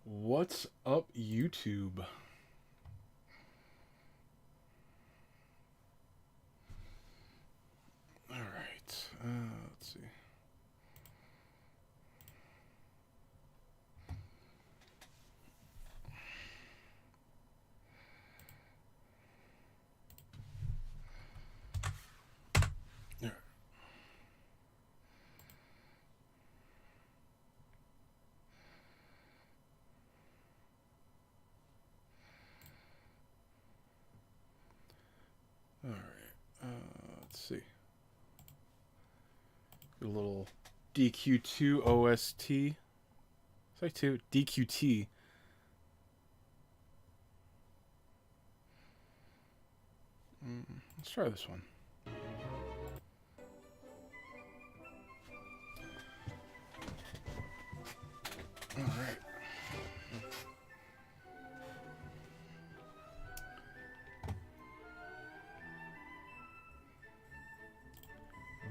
What's up, YouTube? All right, let's see. All right. All right. Let's see. A little DQ2 OST. Say two DQT. Let's try this one. All right.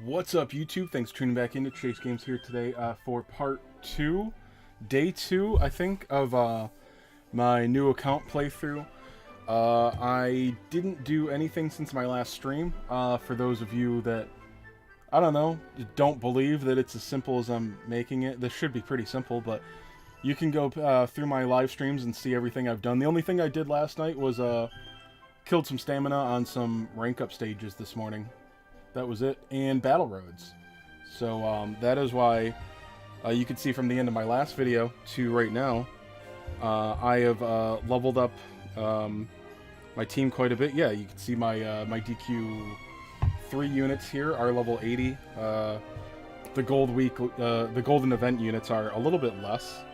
What's up, YouTube? Thanks for tuning back into Chase Games here today for part 2, day 2, I think, of my new account playthrough. I didn't do anything since my last stream. For those of you that, I don't know, don't believe that it's as simple as I'm making it, this should be pretty simple, but you can go through my live streams and see everything I've done. The only thing I did last night was killed some stamina on some rank up stages this morning. That was it, and battle roads. So that is why you can see from the end of my last video to right now, I have leveled up my team quite a bit. Yeah, you can see my my DQ3 units here are level 80. The the golden event units are a little bit less.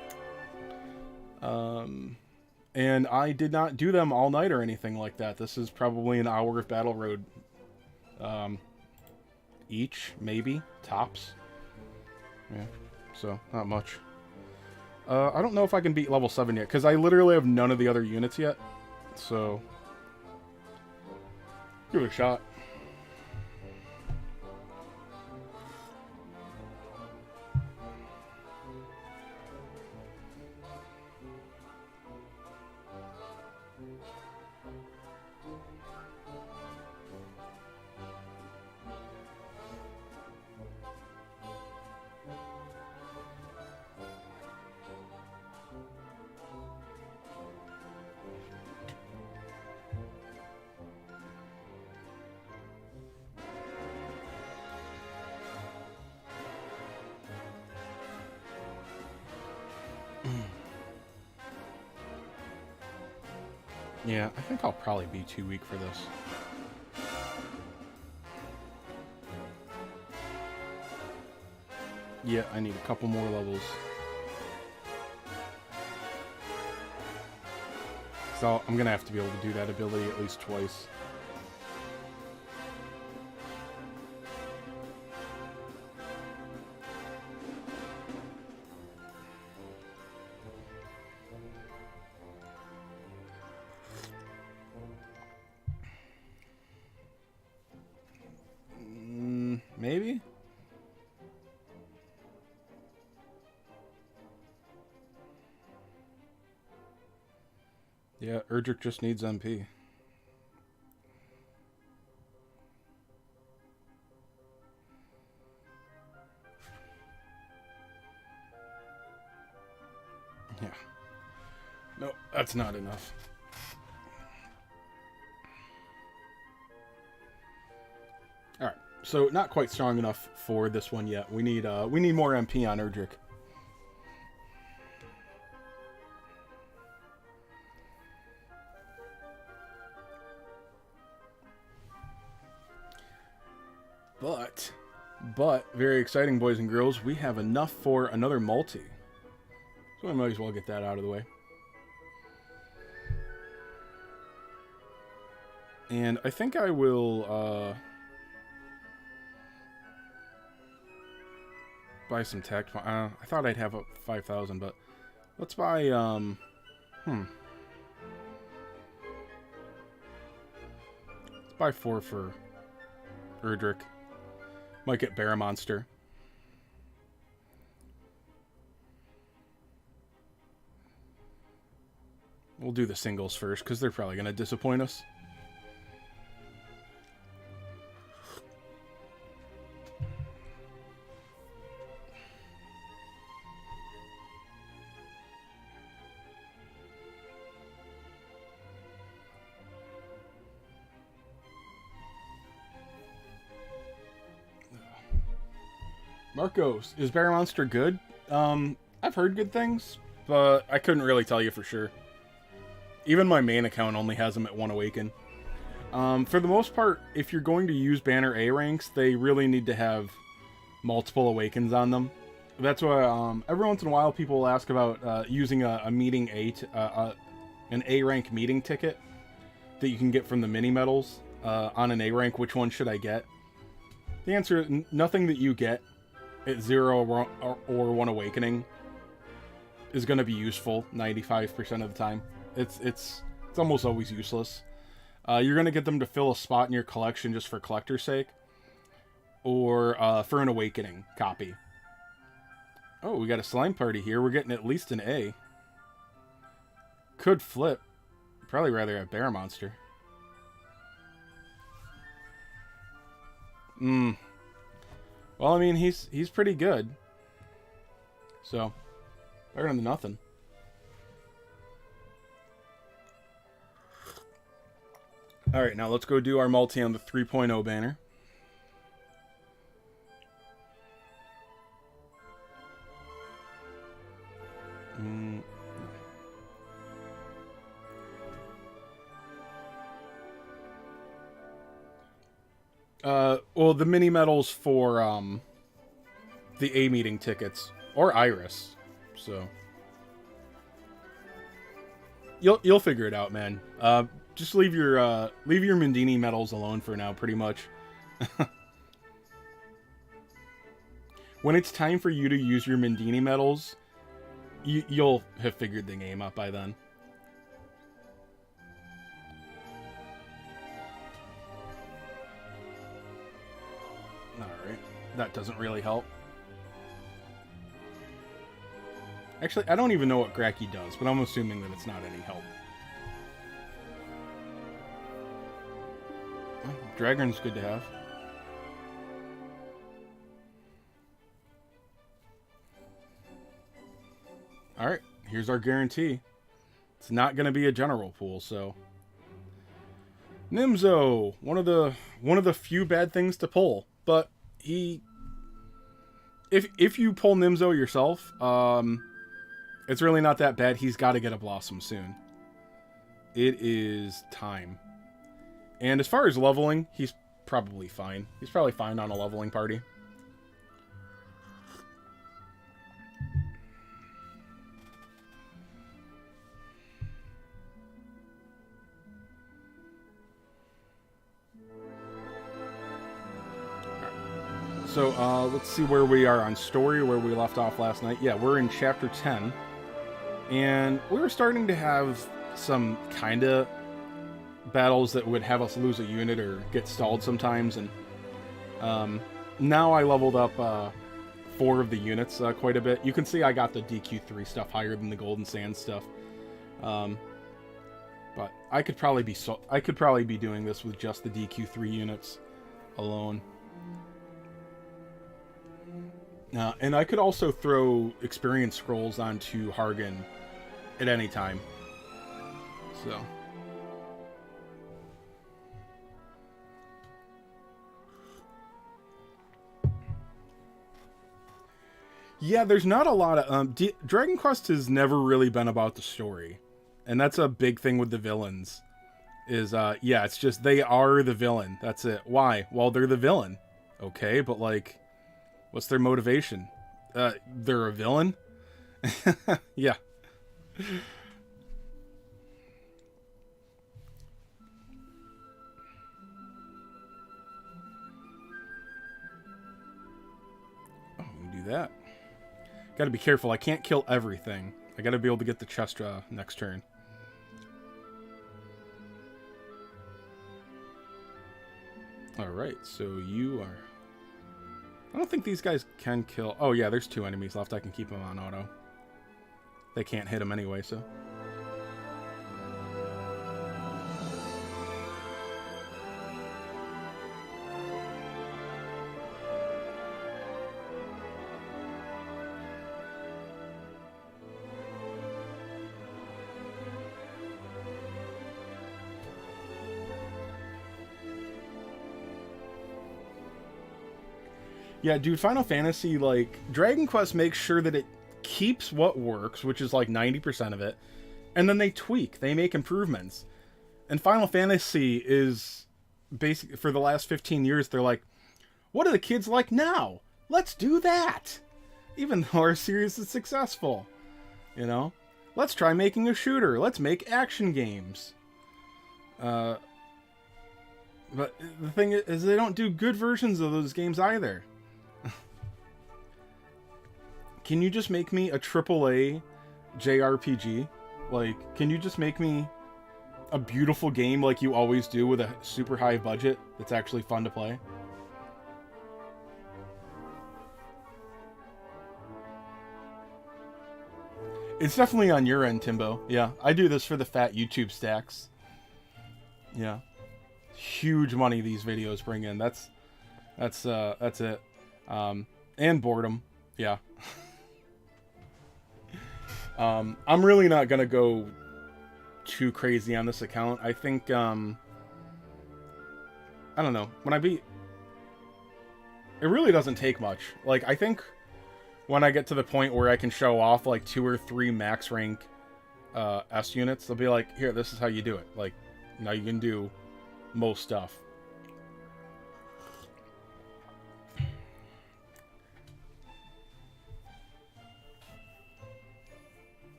And I did not do them all night or anything like that. This is probably an hour of battle road. Each, maybe, tops. Yeah, so, not much. I don't know if I can beat level 7 yet, because I literally have none of the other units yet. So, give it a shot. Yeah, I think I'll probably be too weak for this. Yeah, I need a couple more levels. So I'm gonna have to be able to do that ability at least twice. Maybe? Yeah, Erdrick just needs MP. Yeah. No, that's not enough. Alright, so not quite strong enough for this one yet. We need more MP on Erdrick. But, very exciting, boys and girls, we have enough for another multi. So I might as well get that out of the way. And I think I will, buy some Tact. I thought I'd have up 5,000, but let's buy, Let's buy 4 for Erdrick. Might get Bear Monster. We'll do the singles first, because they're probably going to disappoint us. Marcos, is Bear Monster good? I've heard good things, but I couldn't really tell you for sure. Even my main account only has them at 1 Awaken. For the most part, if you're going to use Banner A ranks, they really need to have multiple Awakens on them. That's why every once in a while people will ask about using a meeting an A rank meeting ticket that you can get from the mini medals on an A rank. Which one should I get? The answer is nothing that you get at 0 or 1 Awakening is going to be useful 95% of the time. It's almost always useless. You're going to get them to fill a spot in your collection just for collector's sake, or for an Awakening copy. Oh, we got a slime party here. We're getting at least an A. Could flip. Probably rather have Bear Monster. Well, I mean, he's pretty good. So, better than nothing. Alright, now let's go do our multi on the 3.0 banner. Well, the mini medals for the A meeting tickets or Iris, so you'll figure it out, man. Just leave your Mendini medals alone for now, pretty much. When it's time for you to use your Mendini medals, you'll have figured the game out by then. Alright, that doesn't really help. Actually, I don't even know what Gracky does, but I'm assuming that it's not any help. Dragon's good to have. Alright, here's our guarantee. It's not going to be a general pool, so... Nimzo! One of the few bad things to pull. But he... If you pull Nimzo yourself, it's really not that bad. He's got to get a Blossom soon. It is time. And as far as leveling, he's probably fine. He's probably fine on a leveling party. So, let's see where we are on story, where we left off last night. Yeah, we're in Chapter 10. And we were starting to have some kind of battles that would have us lose a unit or get stalled sometimes. And now I leveled up 4 of the units quite a bit. You can see I got the DQ3 stuff higher than the Golden Sand stuff. But I could probably be doing this with just the DQ3 units alone. And I could also throw experience scrolls onto Hargan at any time. So. Yeah, there's not a lot of... Dragon Quest has never really been about the story. And that's a big thing with the villains. Is, yeah, it's just they are the villain. That's it. Why? Well, they're the villain. Okay, but, like... What's their motivation? They're a villain? Yeah. Oh, we can do that. Gotta be careful. I can't kill everything. I gotta be able to get the chest next turn. Alright, so you are... I don't think these guys can kill... Oh, yeah, there's 2 enemies left. I can keep them on auto. They can't hit them anyway, so... Yeah, dude, Final Fantasy, like, Dragon Quest makes sure that it keeps what works, which is like 90% of it, and then they tweak, they make improvements. And Final Fantasy is basically, for the last 15 years, they're like, what do the kids like now? Let's do that! Even though our series is successful. You know? Let's try making a shooter. Let's make action games. But the thing is, they don't do good versions of those games either. Can you just make me a AAA JRPG? Like, can you just make me a beautiful game like you always do with a super high budget that's actually fun to play? It's definitely on your end, Timbo. Yeah, I do this for the fat YouTube stacks. Yeah. Huge money these videos bring in. That's it. And boredom. Yeah. I'm really not gonna go too crazy on this account. I think, I don't know. When I beat... It really doesn't take much. Like, I think when I get to the point where I can show off, like, 2 or 3 max rank S units, they'll be like, here, this is how you do it. Like, now you can do most stuff.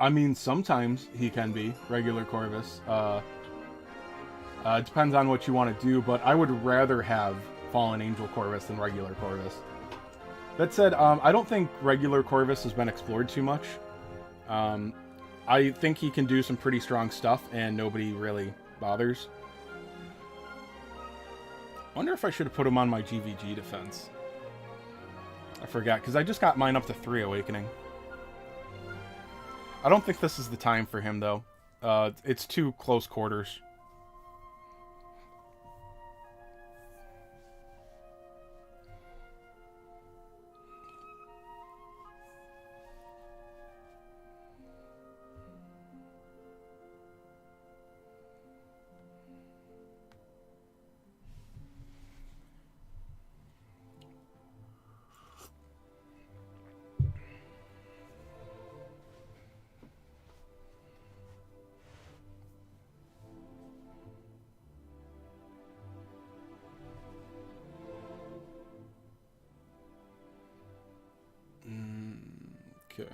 I mean, sometimes he can be regular Corvus. It depends on what you want to do, but I would rather have Fallen Angel Corvus than regular Corvus. That said, I don't think regular Corvus has been explored too much. I think he can do some pretty strong stuff, and nobody really bothers. I wonder if I should have put him on my GVG defense. I forgot, because I just got mine up to 3 Awakening. I don't think this is the time for him, though. It's too close quarters. Okay.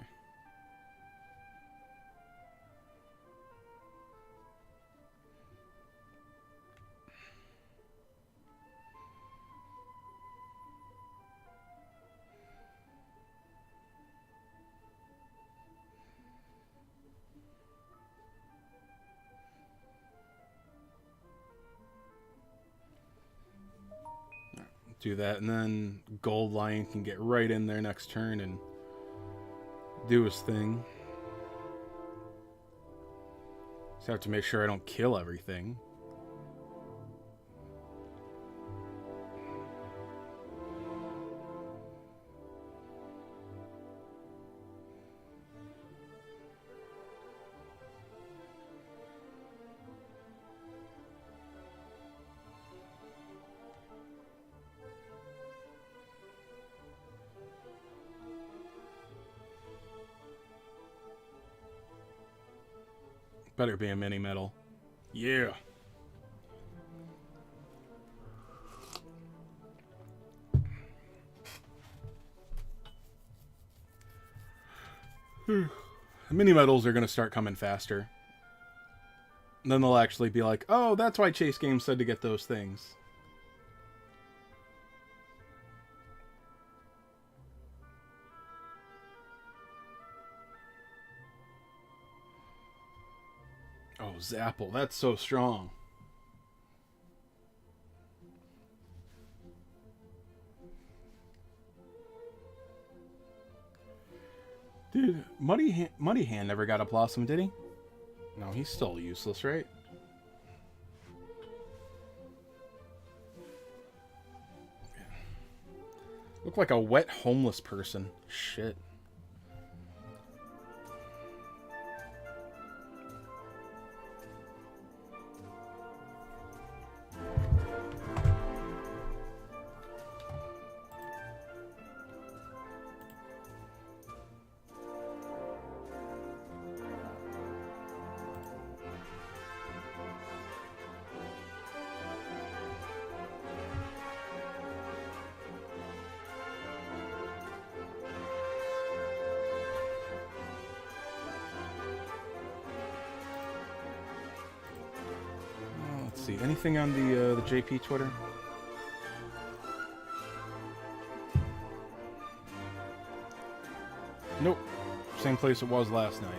Do that, and then Gold Lion can get right in there next turn and do his thing. Just have to make sure I don't kill everything. Better be a mini metal. Yeah. Mini metals are going to start coming faster. And then they'll actually be like, oh, that's why Chase Games said to get those things. Oh, Zapple, that's so strong. Dude, Muddy Hand never got a Blossom, did he? No, he's still useless, right? Look like a wet homeless person. Shit. see. Anything on the JP Twitter? Nope. Same place it was last night.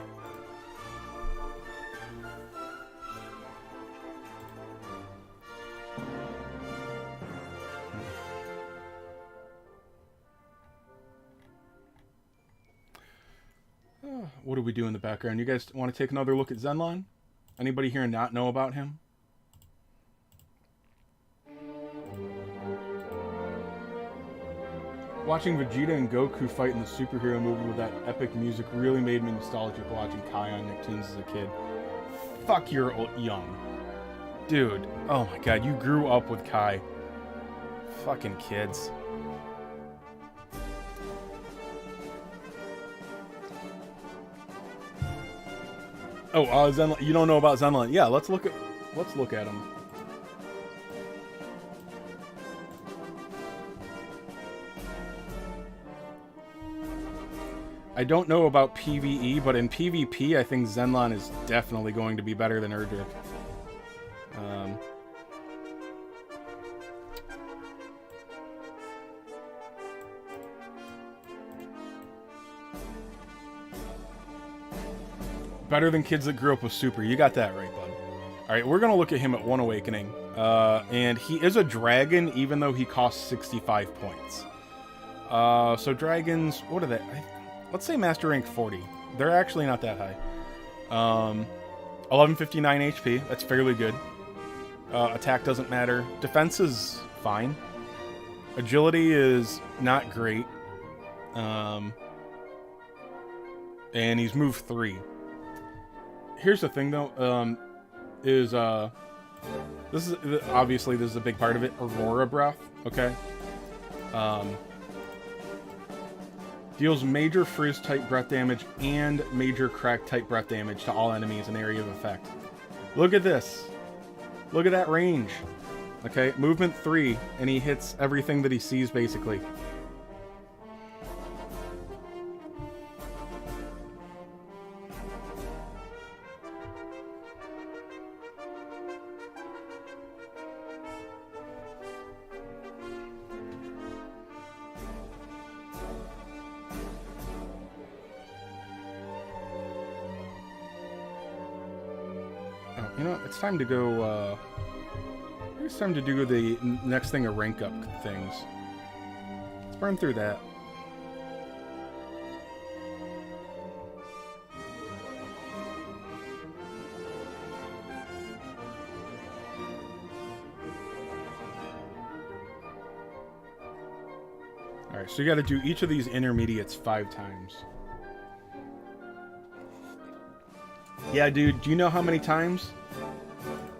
What do we do in the background? You guys want to take another look at Zenlon? Anybody here not know about him? Watching Vegeta and Goku fight in the superhero movie with that epic music really made me nostalgic watching Kai on Nicktoons as a kid. Fuck, you're young. Dude, oh my god, you grew up with Kai. Fucking kids. Oh, Zenlon. You don't know about Zenlon? Yeah, let's look at him. I don't know about PvE, but in PvP, I think Zenlon is definitely going to be better than Erdrick. Better than kids that grew up with Super. You got that right, bud. Alright, we're going to look at him at One Awakening. And he is a dragon, even though he costs 65 points. So dragons, what are they? Let's say Master Rank 40. They're actually not that high. 1159 HP. That's fairly good. Attack doesn't matter. Defense is fine. Agility is not great. And he's move 3. Here's the thing, though, this is obviously this is a big part of it. Aurora Breath, okay. Deals major frizz type breath damage and major crack type breath damage to all enemies in area of effect. Look at this. Look at that range. Okay, movement 3, and he hits everything that he sees basically. You know, it's time to go, it's time to do the next thing of rank up things. Let's burn through that. Alright, so you gotta do each of these intermediates 5 times. Yeah, dude, do you know how many times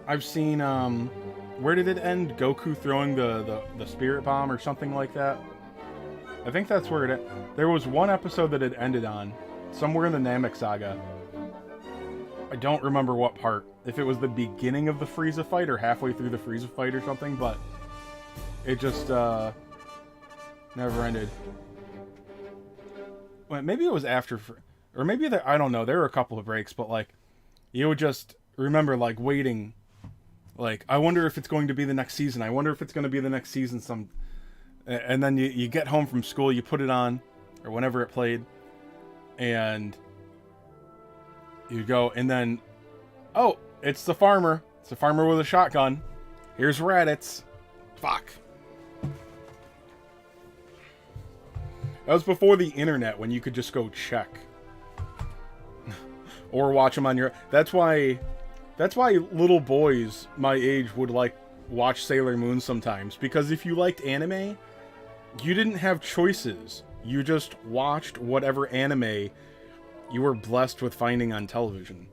I've seen, where did it end? Goku throwing the spirit bomb or something like that? I think that's where it... There was one episode that it ended on, somewhere in the Namek Saga. I don't remember what part. If it was the beginning of the Frieza fight or halfway through the Frieza fight or something, but it just, never ended. Well, maybe it was after... Or maybe there... I don't know. There were a couple of breaks, but, like, you would just remember, like, waiting... Like, I wonder if it's going to be the next season. I wonder if it's going to be the next season. And then you get home from school, you put it on, or whenever it played, and you go, and then, oh, it's the farmer. It's the farmer with a shotgun. Here's Raditz. Fuck. That was before the internet, when you could just go check. Or watch them on your... That's why little boys my age would, like, watch Sailor Moon sometimes. Because if you liked anime, you didn't have choices. You just watched whatever anime you were blessed with finding on television.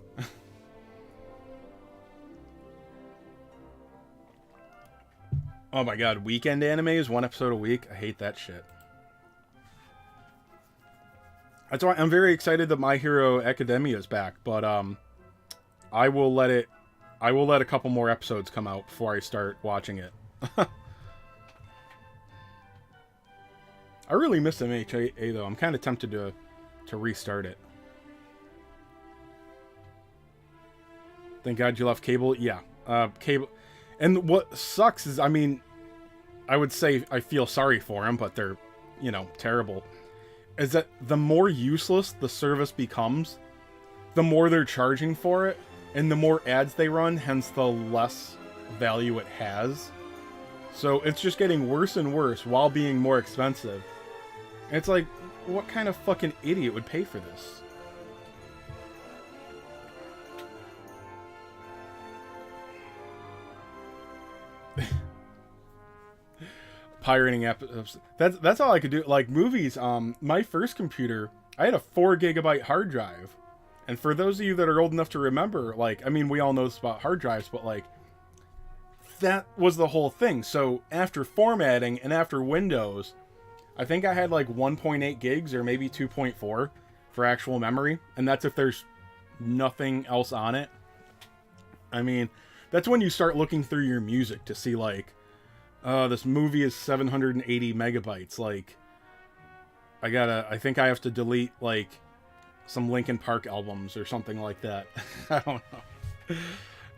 Oh my god, weekend anime is 1 episode a week? I hate that shit. That's why I'm very excited that My Hero Academia is back, but I will let a couple more episodes come out before I start watching it. I really miss MHA though. I'm kind of tempted to restart it. Thank God you left cable. Yeah, cable. And what sucks is, I mean, I would say I feel sorry for them, but they're, you know, terrible. Is that the more useless the service becomes, the more they're charging for it, and the more ads they run, hence the less value it has. So it's just getting worse and worse while being more expensive. And it's like, what kind of fucking idiot would pay for this? Pirating apps. That's all I could do. Like movies, my first computer, I had a 4 gigabyte hard drive. And for those of you that are old enough to remember, like, I mean, we all know this about hard drives, but like, that was the whole thing. So after formatting and after Windows, I think I had like 1.8 gigs or maybe 2.4 for actual memory. And that's if there's nothing else on it. I mean, that's when you start looking through your music to see like, this movie is 780 megabytes. Like, I think I have to delete like some Linkin Park albums or something like that. I don't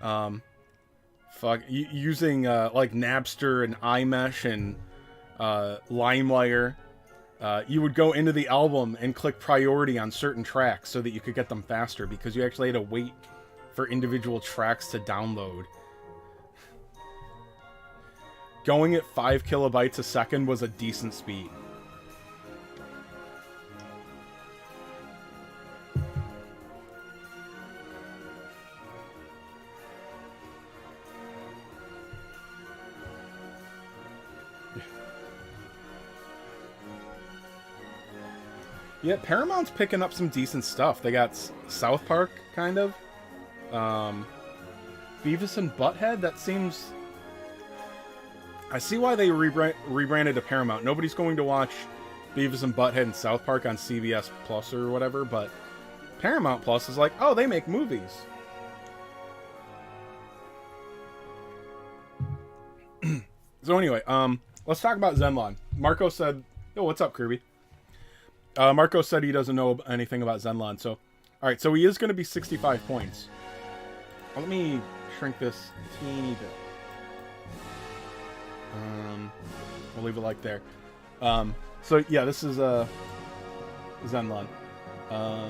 know. Using like Napster and iMesh and LimeWire, you would go into the album and click priority on certain tracks so that you could get them faster, because you actually had to wait for individual tracks to download. Going at 5 kilobytes a second was a decent speed. Yeah, Paramount's picking up some decent stuff. They got South Park, kind of. Beavis and Butthead, that seems... I see why they rebranded to Paramount. Nobody's going to watch Beavis and Butthead and South Park on CBS Plus or whatever, but Paramount Plus is like, oh, they make movies. So anyway, let's talk about Zenlon. Marco said, "Yo, what's up, Kirby?" Marco said he doesn't know anything about Zenlon. So, all right, so he is going to be 65 points. Let me shrink this a teeny bit. We'll leave it like there. So yeah, this is Zenlon. All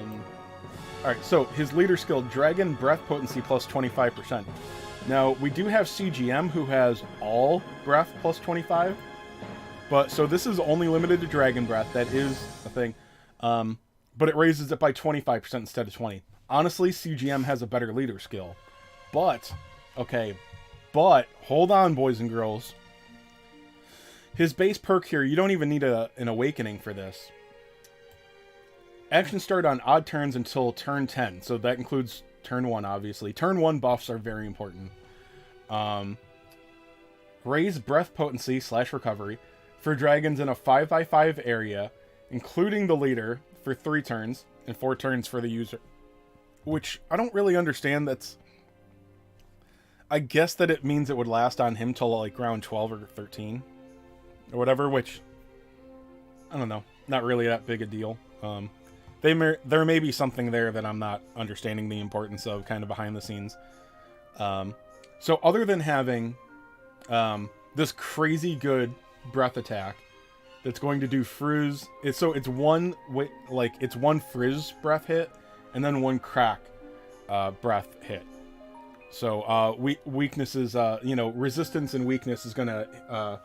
right, so his leader skill, Dragon Breath Potency plus 25%. Now we do have CGM who has all breath plus 25, but so this is only limited to Dragon Breath. That is a thing, but it raises it by 25% instead of 20. Honestly, CGM has a better leader skill, but hold on, boys and girls. His base perk here, you don't even need an awakening for this. Actions start on odd turns until turn 10, so that includes turn 1, obviously. Turn 1 buffs are very important. Raise breath potency / recovery for dragons in a 5x5 area, including the leader, for 3 turns, and 4 turns for the user. Which, I don't really understand. That's... I guess that it means it would last on him till like round 12 or 13. Or whatever, which... I don't know. Not really that big a deal. There may be something there that I'm not understanding the importance of, kind of behind the scenes. So other than having this crazy good breath attack that's going to do frizz, it's one frizz breath hit and then 1 crack breath hit. So weaknesses, resistance and weakness is going to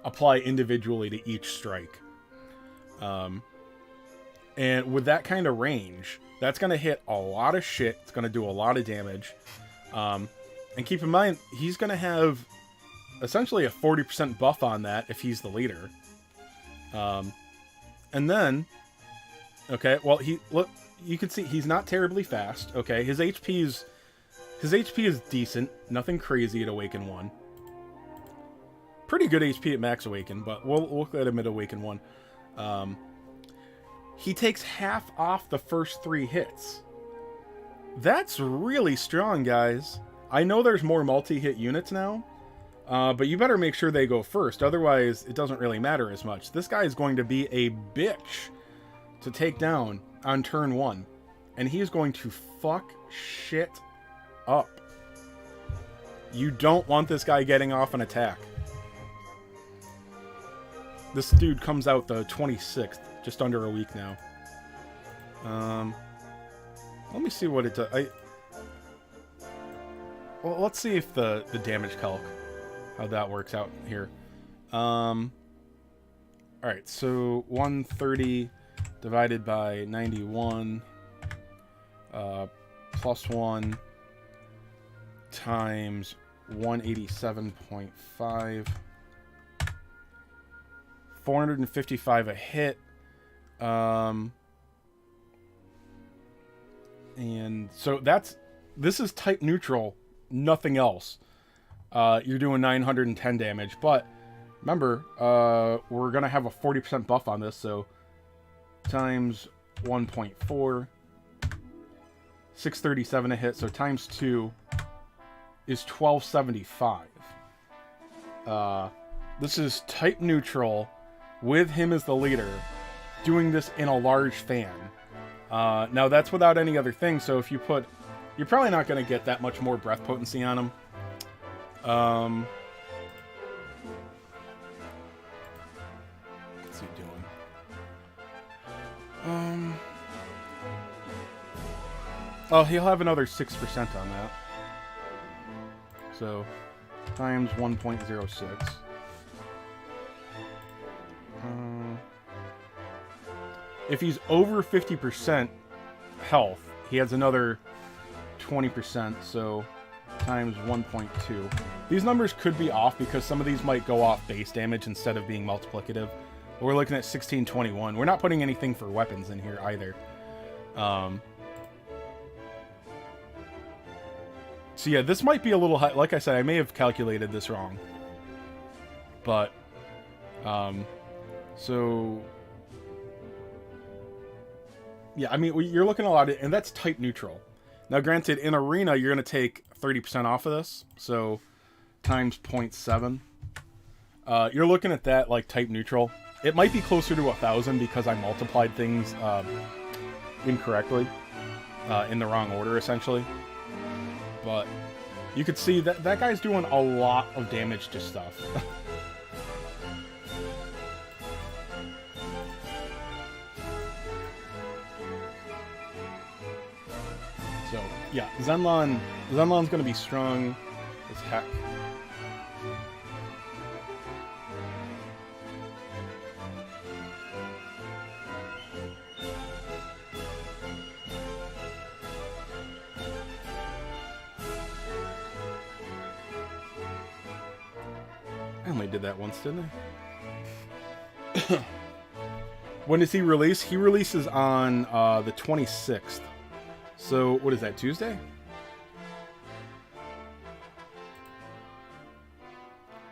apply individually to each strike. And with that kind of range, that's going to hit a lot of shit. It's going to do a lot of damage. And keep in mind, he's going to have essentially a 40% buff on that if he's the leader. And then, okay, well, you can see he's not terribly fast. Okay, his HP is decent. Nothing crazy at Awaken 1. Pretty good HP at Max Awaken, but we'll look at him at Awaken 1. He takes half off the first 3 hits. That's really strong, guys. I know there's more multi-hit units now, but you better make sure they go first. Otherwise, it doesn't really matter as much. This guy is going to be a bitch to take down on turn 1. And he is going to fuck shit up. You don't want this guy getting off an attack. This dude comes out the 26th, just under a week now. Let me see what it does. Well, let's see if the damage calc, how that works out here. Alright, so 130 divided by 91 plus 1 times 187.5. 455 a hit. And so this is type neutral, nothing else. You're doing 910 damage, but remember, we're gonna have a 40% buff on this, so times 1.4, 637 a hit, so times 2 is 1275. This is type neutral with him as the leader, doing this in a large fan. Now that's without any other thing, so if you put, you're probably not going to get that much more breath potency on him. What's he doing? Oh, he'll have another 6% on that. So, times 1.06. If he's over 50% health, he has another 20%, so times 1.2. These numbers could be off because some of these might go off base damage instead of being multiplicative. But we're looking at 1621. We're not putting anything for weapons in here either. So yeah, this might be a little high. Like I said, I may have calculated this wrong. But, so... yeah, I mean, you're looking at a lot of... and that's type neutral. Now, granted, in Arena, you're going to take 30% off of this. So, times 0.7. You're looking at that, like, type neutral. It might be closer to 1,000 because I multiplied things incorrectly. In the wrong order, essentially. But you could see that that guy's doing a lot of damage to stuff. So, yeah, Zenlon's going to be strong as heck. I only did that once, didn't I? When does he release? He releases on the 26th. So, what is that, Tuesday?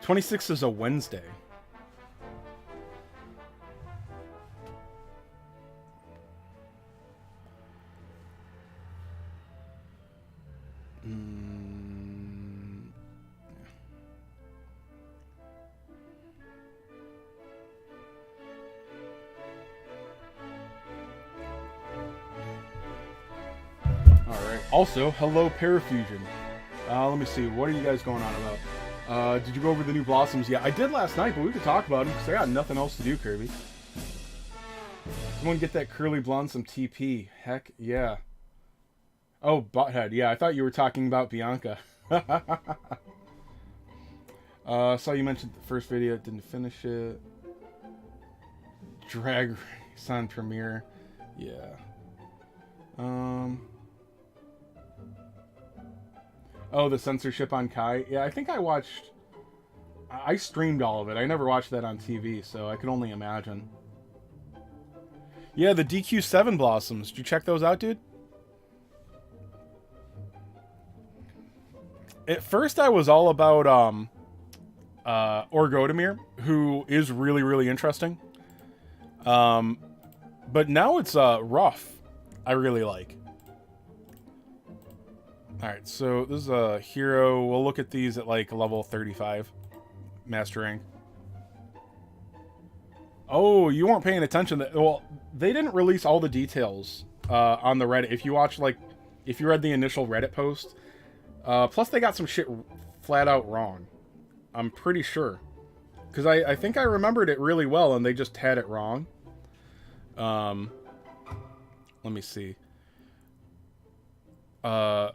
26th is a Wednesday. Also, hello Parafusion. Let me see, what are you guys going on about? Did you go over the new Blossoms? Yeah, I did last night, but we could talk about them because I got nothing else to do, Kirby. Someone get that curly blonde some TP. Heck yeah. Oh, Butthead. Yeah, I thought you were talking about Bianca. Saw you mentioned the first video, didn't finish it. Drag Race on Premiere. Yeah. Oh, the censorship on Kai? Yeah, I think I streamed all of it. I never watched that on TV, so I can only imagine. Yeah, the DQ7 Blossoms. Did you check those out, dude? At first, I was all about Orgodimir, who is really, really interesting. But now it's rough. I really like. Alright, so this is a hero. We'll look at these at like level 35. Master rank. Oh, you weren't paying attention. Well, they didn't release all the details on the Reddit. If you watch, like, if you read the initial Reddit post, plus they got some shit flat out wrong. I'm pretty sure. Because I think I remembered it really well, and they just had it wrong. Let me see. Alright,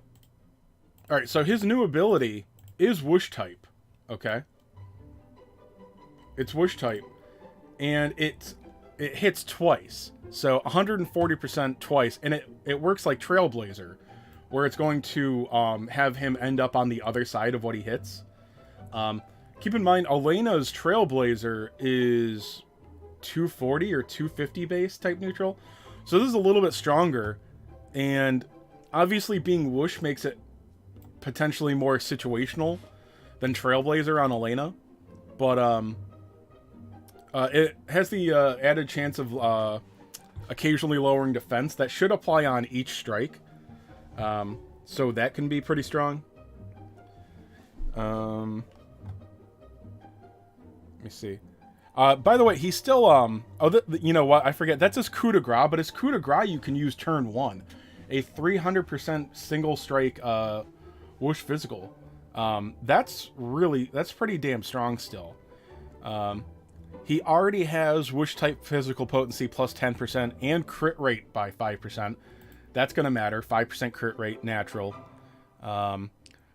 so his new ability is Whoosh type. Okay? It's Whoosh type. And it hits twice. So 140% twice. And it works like Trailblazer, where it's going to have him end up on the other side of what he hits. Keep in mind, Elena's Trailblazer is 240 or 250 base type neutral. So this is a little bit stronger. And obviously being Whoosh makes it potentially more situational than Trailblazer on Elena. But it has the added chance of occasionally lowering defense. That should apply on each strike. So that can be pretty strong. Let me see. By the way, he's still, you know what? I forget. That's his coup de grace, but his coup de grace you can use turn 1. A 300% single strike, Whoosh physical. That's pretty damn strong still. He already has Whoosh type physical potency plus 10% and crit rate by 5%. That's going to matter. 5% crit rate, natural.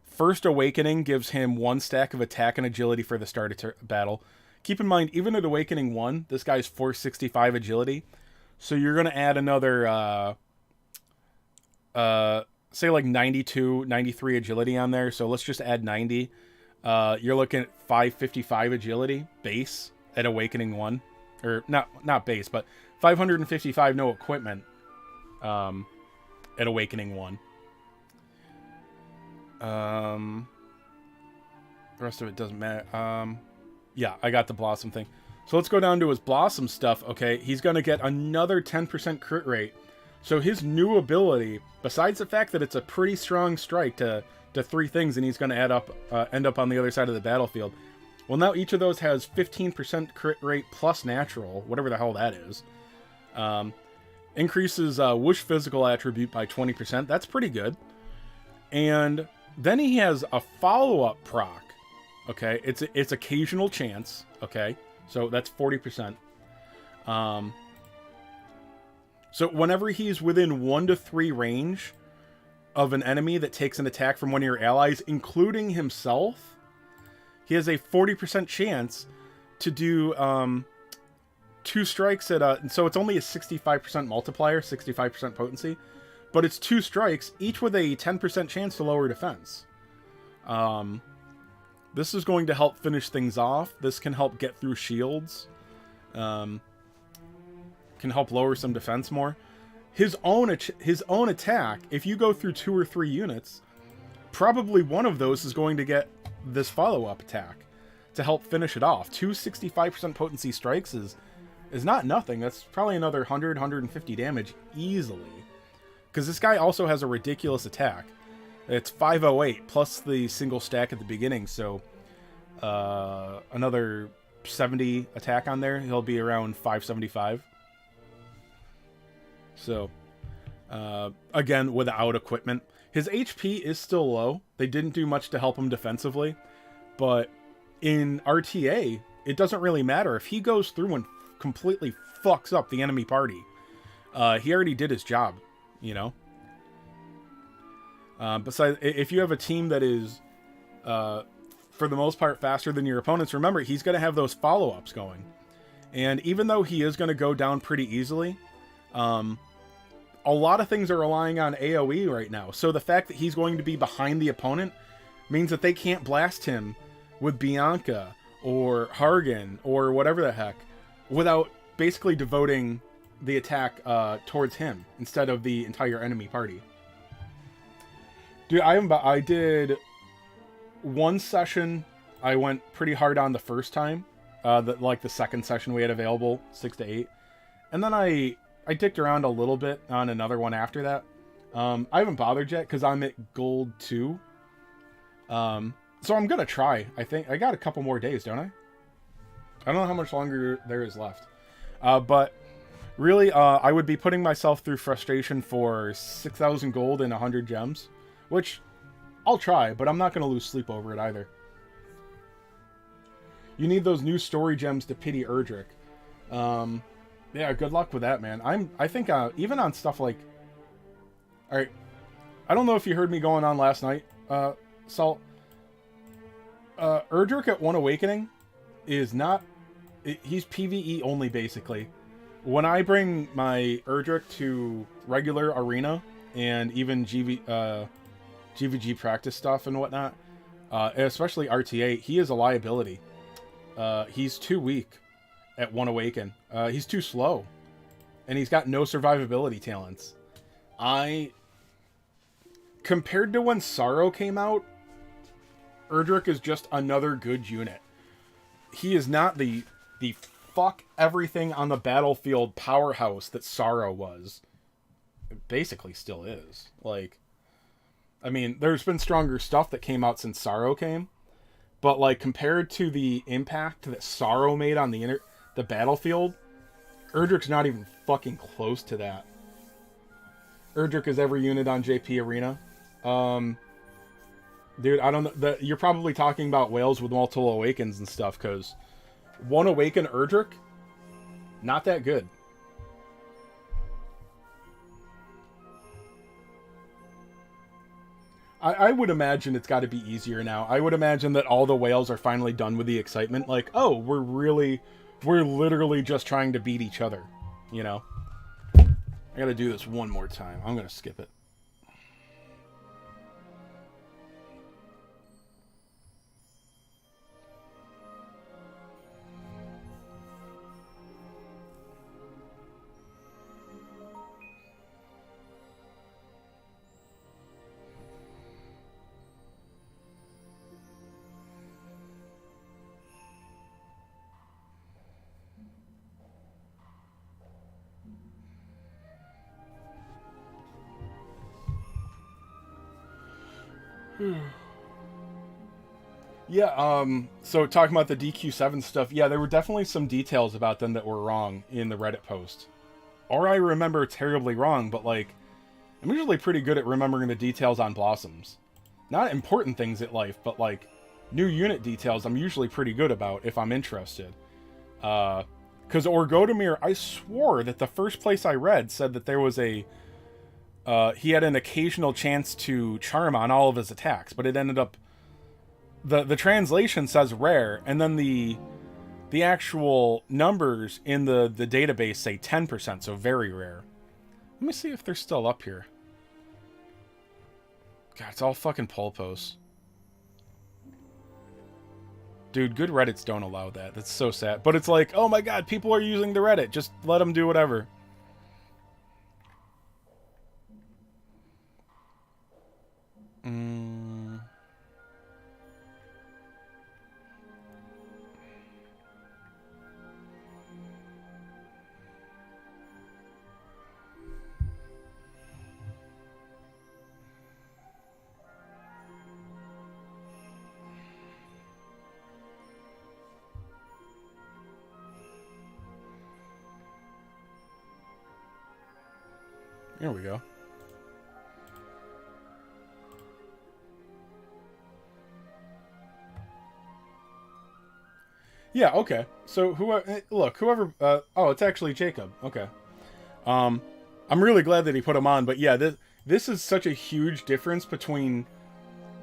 First Awakening gives him 1 stack of attack and agility for the start of battle. Keep in mind, even at Awakening 1, this guy's 465 agility. So you're going to add another, say like 92, 93 agility on there. So let's just add 90. You're looking at 555 agility base at Awakening 1. Or not base, but 555 no equipment at Awakening 1. The rest of it doesn't matter. Yeah, I got the Blossom thing. So let's go down to his Blossom stuff. Okay, he's going to get another 10% crit rate. So his new ability, besides the fact that it's a pretty strong strike to 3 things, and he's going to end up on the other side of the battlefield. Well, now each of those has 15% crit rate plus natural, whatever the hell that is. Increases Whoosh physical attribute by 20%. That's pretty good. And then he has a follow-up proc. Okay, it's occasional chance. Okay, so that's 40%. So whenever he's within 1 to 3 range of an enemy that takes an attack from one of your allies, including himself, he has a 40% chance to do 2 strikes at so it's only a 65% multiplier, 65% potency, but it's 2 strikes, each with a 10% chance to lower defense. This is going to help finish things off. This can help get through shields. Can help lower some defense more. His own attack, if you go through 2 or 3 units, probably one of those is going to get this follow-up attack to help finish it off. 2 65% potency strikes is not nothing. That's probably another 100, 150 damage easily. Because this guy also has a ridiculous attack. It's 508 plus the single stack at the beginning, so another 70 attack on there. He'll be around 575. So, again, without equipment. His HP is still low. They didn't do much to help him defensively. But in RTA, it doesn't really matter. If he goes through and completely fucks up the enemy party, he already did his job, you know? Besides, if you have a team that is, for the most part, faster than your opponents, remember, he's going to have those follow-ups going. And even though he is going to go down pretty easily, a lot of things are relying on AoE right now. So the fact that he's going to be behind the opponent means that they can't blast him with Bianca or Hargan or whatever the heck without basically devoting the attack towards him instead of the entire enemy party. Dude, I did 1 session. I went pretty hard on the first time, like the second session we had available, 6 to 8, and then I dicked around a little bit on another one after that. I haven't bothered yet because I'm at gold 2. So I'm gonna try. I think I got a couple more days, don't I? I don't know how much longer there is left, but really, I would be putting myself through frustration for 6,000 gold and 100 gems. Which, I'll try, but I'm not going to lose sleep over it either. You need those new story gems to pity Erdrick. Yeah, good luck with that, man. I think even on stuff like... Alright, I don't know if you heard me going on last night, Salt. Erdrick at One Awakening is not... He's PvE only, basically. When I bring my Erdrick to regular arena and even GVG practice stuff and whatnot, especially RTA, he is a liability. He's too weak at One Awaken. He's too slow. And he's got no survivability talents. Compared to when Sorrow came out, Erdrick is just another good unit. He is not the fuck everything on the battlefield powerhouse that Sorrow was. It basically still is. Like, I mean, there's been stronger stuff that came out since Sorrow came, but like compared to the impact that Sorrow made on the battlefield, Erdrick's not even fucking close to that. Erdrick is every unit on JP Arena. Dude, I don't know. You're probably talking about whales with multiple awakens and stuff, because One Awaken Erdrick, not that good. I would imagine it's got to be easier now. I would imagine that all the whales are finally done with the excitement. Like, oh, we're literally just trying to beat each other, you know? I gotta do this one more time. I'm gonna skip it. Yeah, so talking about the DQ7 stuff, yeah, there were definitely some details about them that were wrong in the Reddit post. Or I remember terribly wrong, but like, I'm usually pretty good at remembering the details on Blossoms. Not important things in life, but like, new unit details I'm usually pretty good about if I'm interested. Because Orgodamir, I swore that the first place I read said that there was he had an occasional chance to charm on all of his attacks, but it ended up... The translation says rare, and then the actual numbers in the database say 10%, so very rare. Let me see if they're still up here. God, it's all fucking Pulpos. Dude, good Reddits don't allow that. That's so sad. But it's like, oh my god, people are using the Reddit. Just let them do whatever. There we go. Yeah, okay. So whoever oh, it's actually Jacob. Okay. I'm really glad that he put him on, but yeah, this is such a huge difference between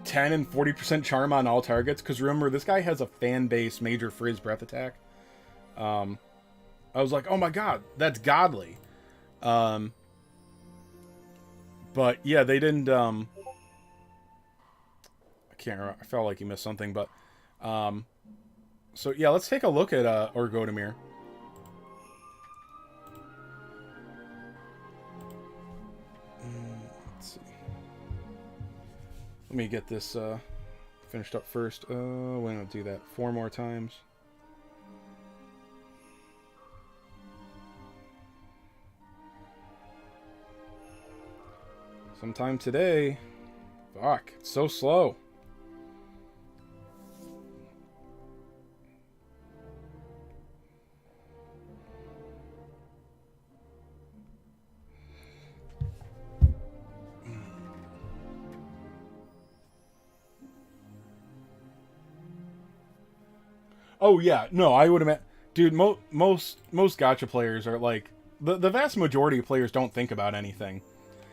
10 and 40% charm on all targets, because remember, this guy has a fan base major for his breath attack. I was like, oh my god, that's godly. But yeah, they didn't I can't remember. I felt like he missed something, but so yeah, let's take a look at Orgodamir. Let's see. Let me get this finished up first. We're gonna do that 4 more times. Sometime today. Fuck, it's so slow. Oh yeah, no, I would imagine, dude. Most gacha players are like the vast majority of players don't think about anything.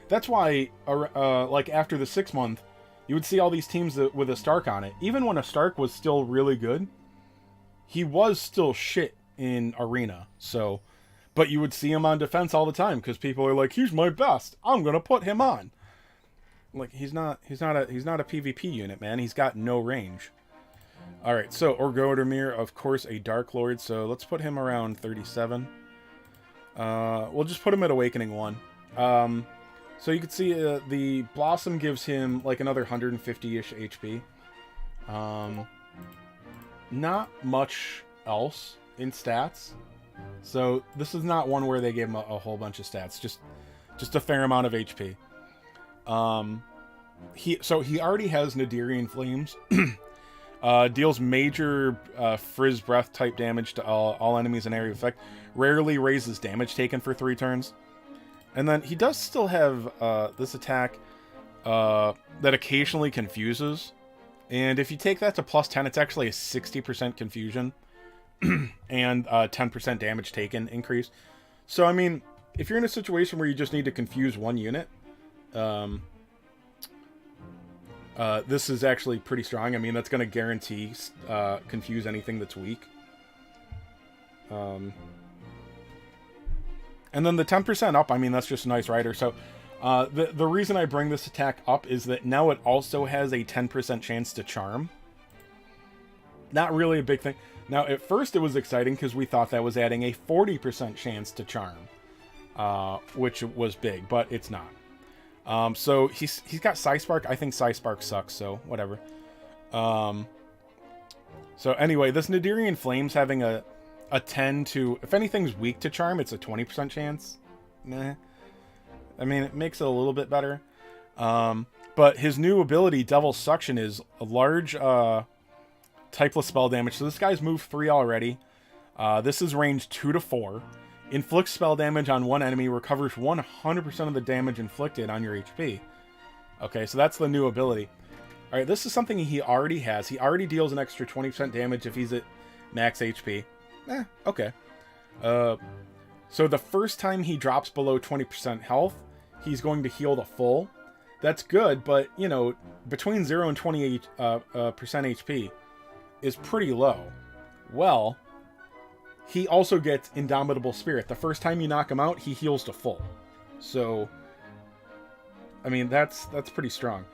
That's why, like after the 6 month, you would see all these teams with a Stark on it. Even when a Stark was still really good, he was still shit in Arena. So, but you would see him on defense all the time because people are like, he's my best. I'm gonna put him on. Like he's not a PvP unit, man. He's got no range. All right, so Orgodemir, of course, a Dark Lord. So let's put him around 37. We'll just put him at Awakening 1. So you can see the Blossom gives him like another 150-ish HP. Not much else in stats. So this is not one where they gave him a whole bunch of stats. Just a fair amount of HP. He already has Nadirian Flames. Deals major Frizz Breath type damage to all enemies in area of effect. Rarely raises damage taken for 3 turns. And then he does still have this attack that occasionally confuses. And if you take that to plus 10, it's actually a 60% confusion and 10% damage taken increase. So, I mean, if you're in a situation where you just need to confuse one unit, this is actually pretty strong. I mean, that's going to guarantee confuse anything that's weak. And then the 10% up, I mean, that's just a nice rider. So the reason I bring this attack up is that now it also has a 10% chance to charm. Not really a big thing. Now, at first it was exciting because we thought that was adding a 40% chance to charm, which was big, but it's not. So he's got Psyspark. I think Psyspark sucks, so whatever. So anyway, this Nadirian Flames having a 10 to... If anything's weak to charm, it's a 20% chance. Meh. I mean, it makes it a little bit better. But his new ability, Devil Suction, is a large typeless spell damage. So this guy's moved 3 already. This is range 2 to 4. Inflicts spell damage on one enemy. Recovers 100% of the damage inflicted on your HP. Okay, so that's the new ability. Alright, this is something he already has. He already deals an extra 20% damage if he's at max HP. Okay. So the first time he drops below 20% health, he's going to heal the full. That's good, but, you know, between 0 and 28% HP is pretty low. Well, he also gets Indomitable Spirit. The first time you knock him out, he heals to full. So, I mean, that's pretty strong.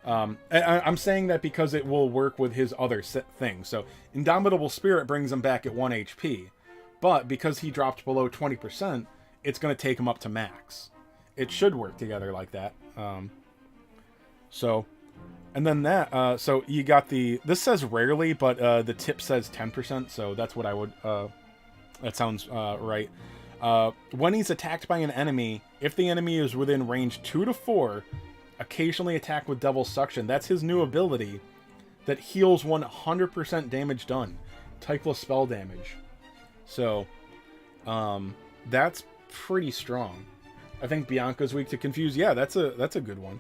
I'm saying that because it will work with his other thing. So, Indomitable Spirit brings him back at 1 HP. But because he dropped below 20%, it's going to take him up to max. It should work together like that. And then that, so you got this says rarely, but the tip says 10%, so that's what I would, that sounds right. When he's attacked by an enemy, if the enemy is within range 2 to 4, occasionally attack with Devil Suction. That's his new ability that heals 100% damage done. Typeless spell damage. So, that's pretty strong. I think Bianca's weak to confuse. Yeah, that's a good one.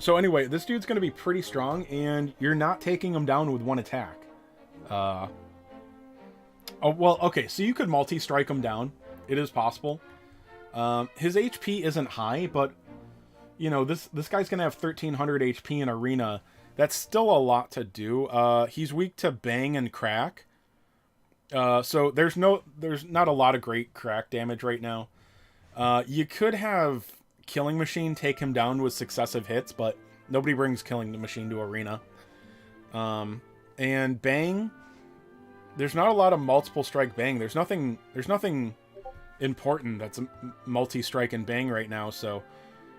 So anyway, this dude's going to be pretty strong, and you're not taking him down with one attack. Oh, well, okay, so you could multi-strike him down. It is possible. His HP isn't high, but, you know, this guy's going to have 1300 HP in Arena. That's still a lot to do. He's weak to Bang and Crack. So there's not a lot of great crack damage right now. You could have Killing Machine take him down with successive hits, but nobody brings Killing Machine to Arena. And Bang, there's not a lot of multiple strike Bang. There's nothing important that's a multi-strike and Bang right now, so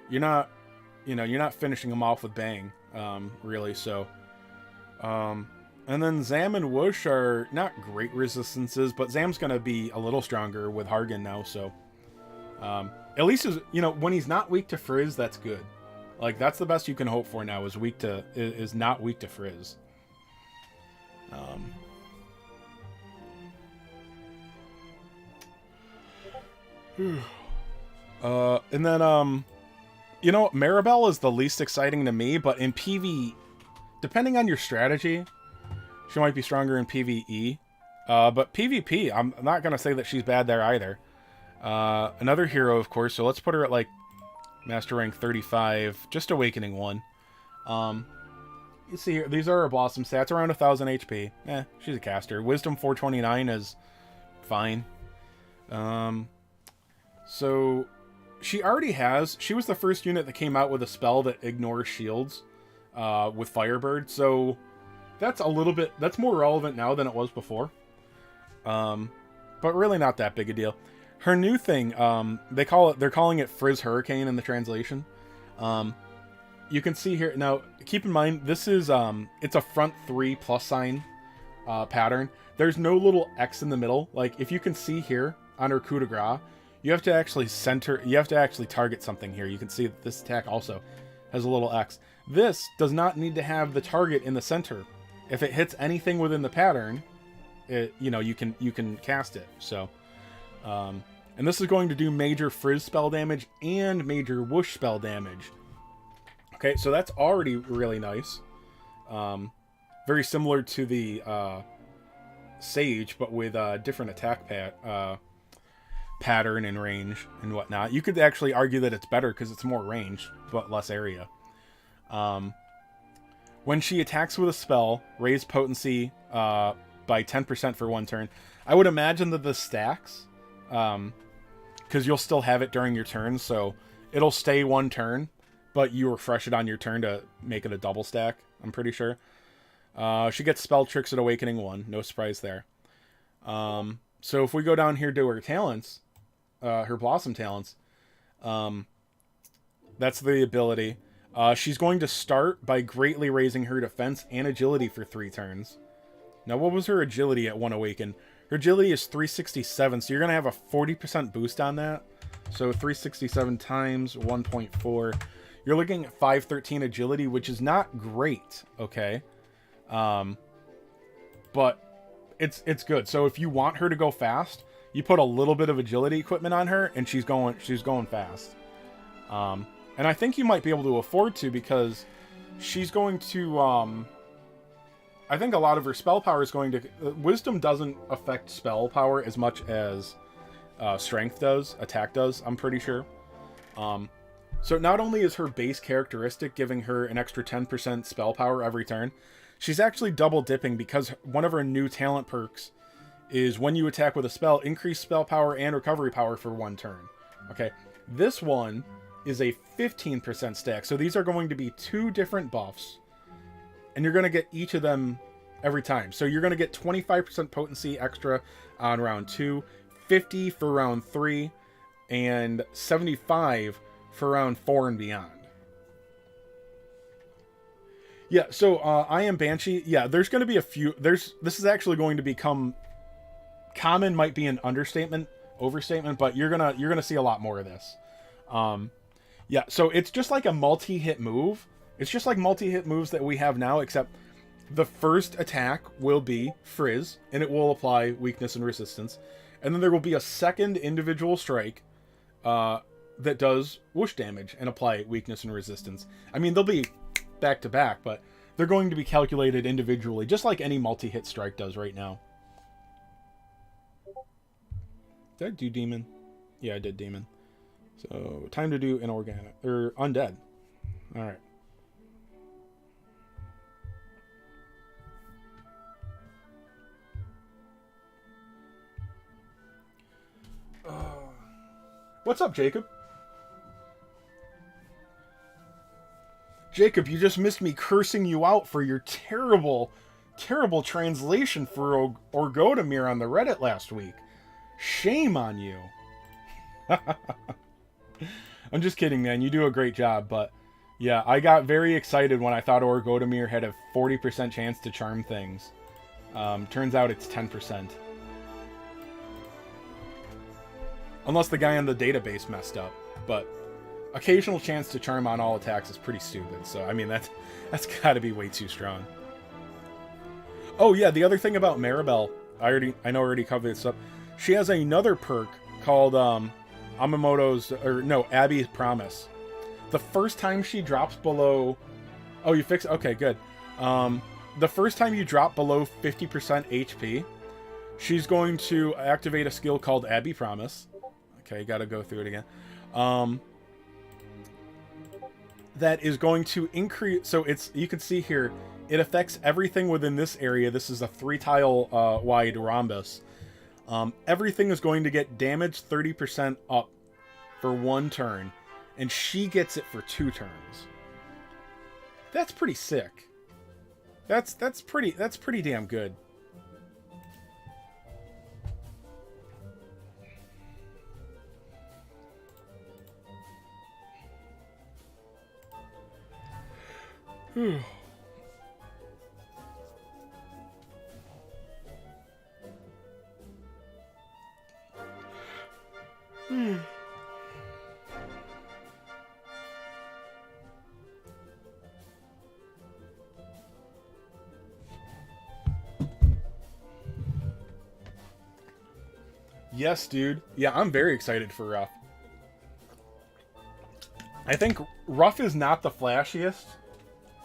you're not finishing him off with Bang, really. So, and then Zam and Whoosh are not great resistances, but Zam's gonna be a little stronger with Hargan now, so at least when he's not weak to Frizz, that's good. Like, that's the best you can hope for now, is not weak to Frizz. And then Maribel is the least exciting to me, but in PvE depending on your strategy, she might be stronger in PvE. But PvP, I'm not going to say that she's bad there either. Another hero, of course, so let's put her at, like, Master Rank 35, just Awakening 1. You see here, these are her Blossom stats, around 1,000 HP. She's a caster. Wisdom 429 is fine. So, she was the first unit that came out with a spell that ignores shields, with Firebird, so that's more relevant now than it was before. But really not that big a deal. Her new thing, they're calling it Frizz Hurricane in the translation. You can see here, now, keep in mind, this is, it's a front 3 plus sign, pattern. There's no little X in the middle. Like, if you can see here, on her coup de grace, you have to actually target something here. You can see that this attack also has a little X. This does not need to have the target in the center. If it hits anything within the pattern, you can cast it. So, and this is going to do major Frizz spell damage and major Whoosh spell damage. Okay, so that's already really nice. Very similar to the Sage, but with a different attack pattern and range and whatnot. You could actually argue that it's better because it's more range, but less area. When she attacks with a spell, raise potency by 10% for 1 turn. I would imagine that this stacks, because you'll still have it during your turn, so it'll stay 1 turn, but you refresh it on your turn to make it a double stack, I'm pretty sure. She gets Spell Tricks at Awakening 1, no surprise there. So if we go down here to her talents, her Blossom talents, that's the ability. She's going to start by greatly raising her defense and agility for 3 turns. Now, what was her agility at 1 Awaken? Her agility is 367, so you're going to have a 40% boost on that. So 367 times 1.4. You're looking at 513 agility, which is not great, okay? But it's good. So if you want her to go fast, you put a little bit of agility equipment on her, and she's going fast. And I think you might be able to afford to, because she's going to, I think a lot of her spell power is going to... Wisdom doesn't affect spell power as much as strength does, attack does, I'm pretty sure. So not only is her base characteristic giving her an extra 10% spell power every turn, she's actually double dipping, because one of her new talent perks is when you attack with a spell, increase spell power and recovery power for 1 turn. Okay, this one is a 15% stack. So these are going to be 2 different buffs, and you're going to get each of them every time. So you're going to get 25% potency extra on round 2, 50 for round 3, and 75 for round 4 and beyond. Yeah, so I am Banshee. Yeah, there's going to be a few. This is actually going to become common. Might be an overstatement, but you're gonna see a lot more of this. Yeah, so it's just like a multi-hit move. It's just like multi-hit moves that we have now, except the first attack will be Frizz, and it will apply weakness and resistance, and then there will be a second individual strike that does whoosh damage and apply weakness and resistance. I mean, they'll be back to back, but they're going to be calculated individually, just like any multi-hit strike does right now. Did I do demon? Yeah, I did demon. So time to do inorganic or undead. All right. What's up, Jacob? Jacob, you just missed me cursing you out for your terrible, terrible translation for Orgodamir on the Reddit last week. Shame on you. I'm just kidding, man. You do a great job, but yeah, I got very excited when I thought Orgodamir had a 40% chance to charm things. Turns out it's 10%. Unless the guy on the database messed up, but occasional chance to charm on all attacks is pretty stupid. So I mean that's got to be way too strong. Oh yeah, the other thing about Maribel, I already covered this up. She has another perk called Abby's Promise. The first time she drops below... Oh, you fixed... Okay, good. The first time you drop below 50% HP, she's going to activate a skill called Abby Promise. Okay, gotta go through it again. That is going to increase... So it's, you can see here, it affects everything within this area. This is a 3-tile wide rhombus. Everything is going to get damage 30% up for 1 turn. And she gets it for 2 turns. That's pretty sick. That's pretty damn good. Yes, dude. Yeah, I'm very excited for Ruff. I think Ruff is not the flashiest,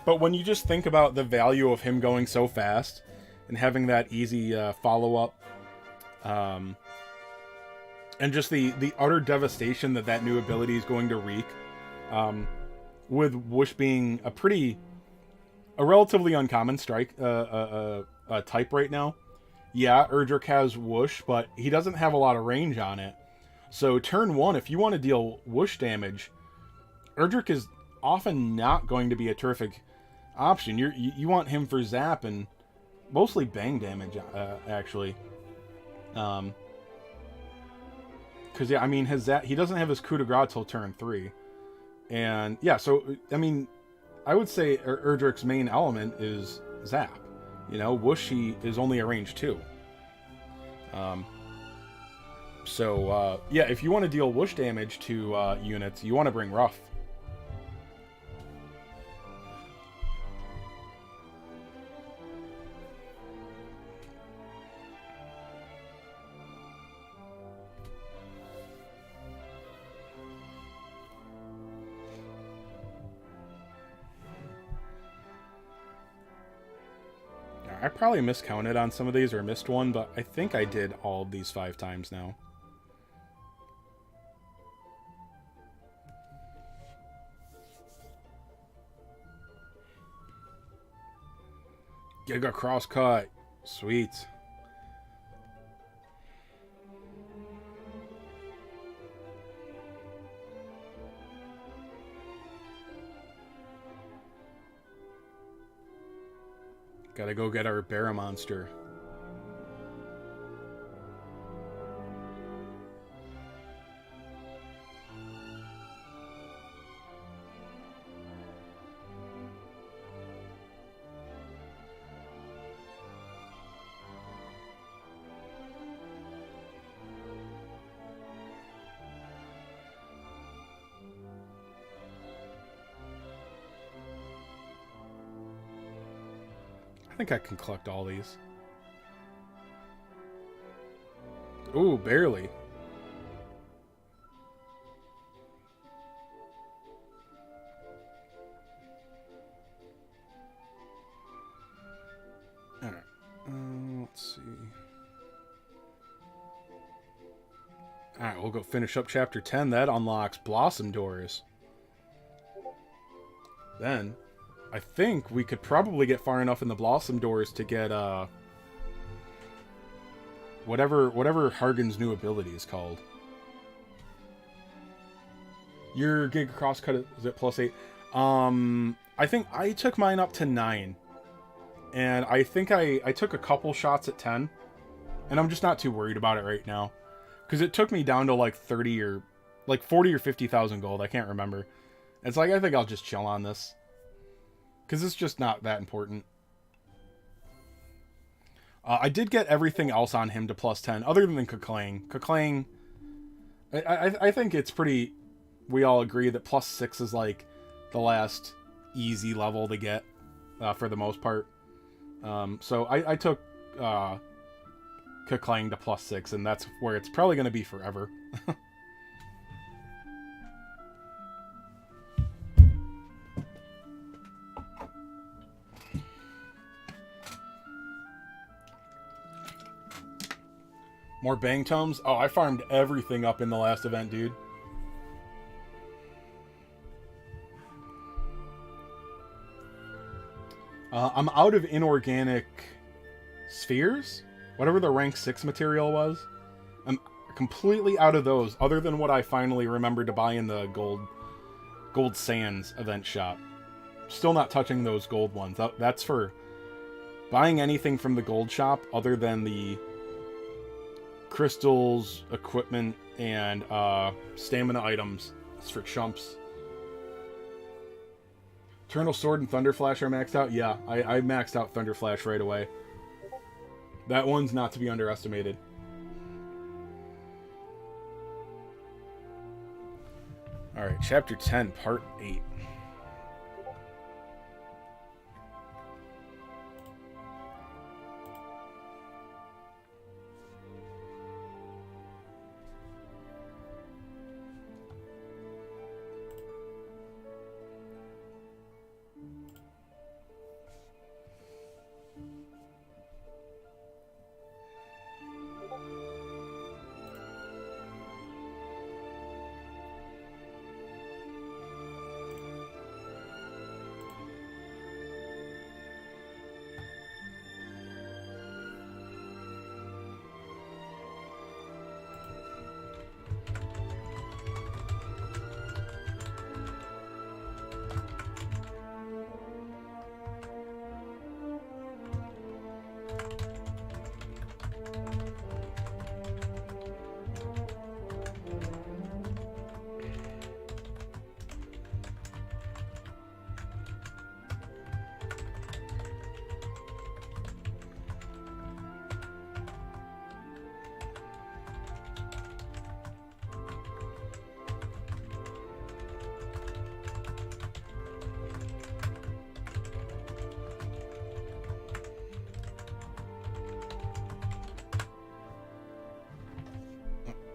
but when you just think about the value of him going so fast and having that easy follow-up, and just the utter devastation that new ability is going to wreak, with Whoosh being a relatively uncommon strike type right now. Yeah, Erdrick has Whoosh, but he doesn't have a lot of range on it. So turn 1, if you want to deal Whoosh damage, Erdrick is often not going to be a terrific option. You want him for zap and mostly bang damage, actually. Because, yeah, I mean, his zap, he doesn't have his coup de grace till turn 3. And, yeah, so, I mean, I would say Erdrick's main element is zap. You know, Whoosh is only a range 2. Yeah, if you want to deal Whoosh damage to units, you want to bring Ruff. I probably miscounted on some of these or missed one, but I think I did all of these 5 times now. Giga Crosscut. Sweet. Gotta go get our Barra monster. I think I can collect all these. Ooh, barely. Alright. Let's see. Alright, we'll go finish up chapter 10. That unlocks Blossom Doors. Then I think we could probably get far enough in the Blossom Doors to get whatever Hargan's new ability is called. Your Giga Crosscut is at +8. I think I took mine up to 9. And I think I took a couple shots at 10. And I'm just not too worried about it right now. Because it took me down to like 30 or like 40 or 50,000 gold. I can't remember. It's like, I think I'll just chill on this. Because it's just not that important. I did get everything else on him to +10, other than Kaklang. Kaklang, I think it's pretty... We all agree that +6 is like the last easy level to get, for the most part. So I took Kaklang to +6, and that's where it's probably going to be forever. More bang tomes? Oh, I farmed everything up in the last event, dude. I'm out of inorganic spheres? Whatever the rank 6 material was. I'm completely out of those, other than what I finally remembered to buy in the Gold Sands event shop. Still not touching those gold ones. That's for buying anything from the gold shop other than the crystals, equipment, and stamina items. It's for chumps. Eternal Sword and Thunder Flash are maxed out? Yeah, I maxed out Thunder Flash right away. That one's not to be underestimated. Alright, Chapter 10, Part 8.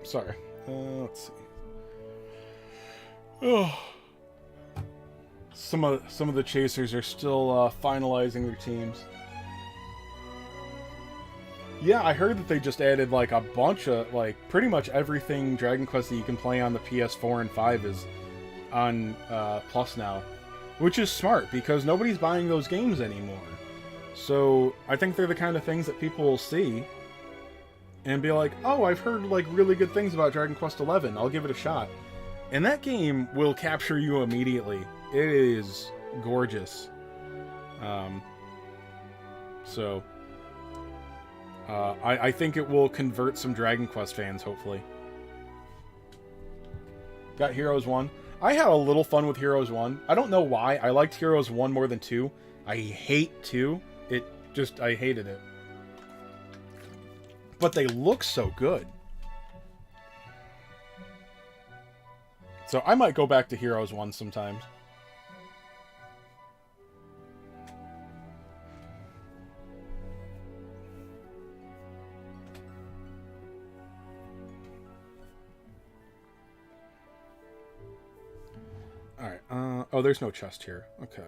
Sorry. Let's see. Oh. Some of the chasers are still finalizing their teams. Yeah, I heard that they just added like a bunch of pretty much everything Dragon Quest that you can play on the PS4 and 5 is on Plus now, which is smart because nobody's buying those games anymore. So I think they're the kind of things that people will see and be like, oh, I've heard like really good things about Dragon Quest XI. I'll give it a shot. And that game will capture you immediately. It is gorgeous. I think it will convert some Dragon Quest fans, hopefully. Got Heroes 1. I had a little fun with Heroes 1. I don't know why. I liked Heroes 1 more than 2. I hate 2. I hated it. But they look so good. So I might go back to Heroes 1 sometimes. Alright, oh, there's no chest here. Okay,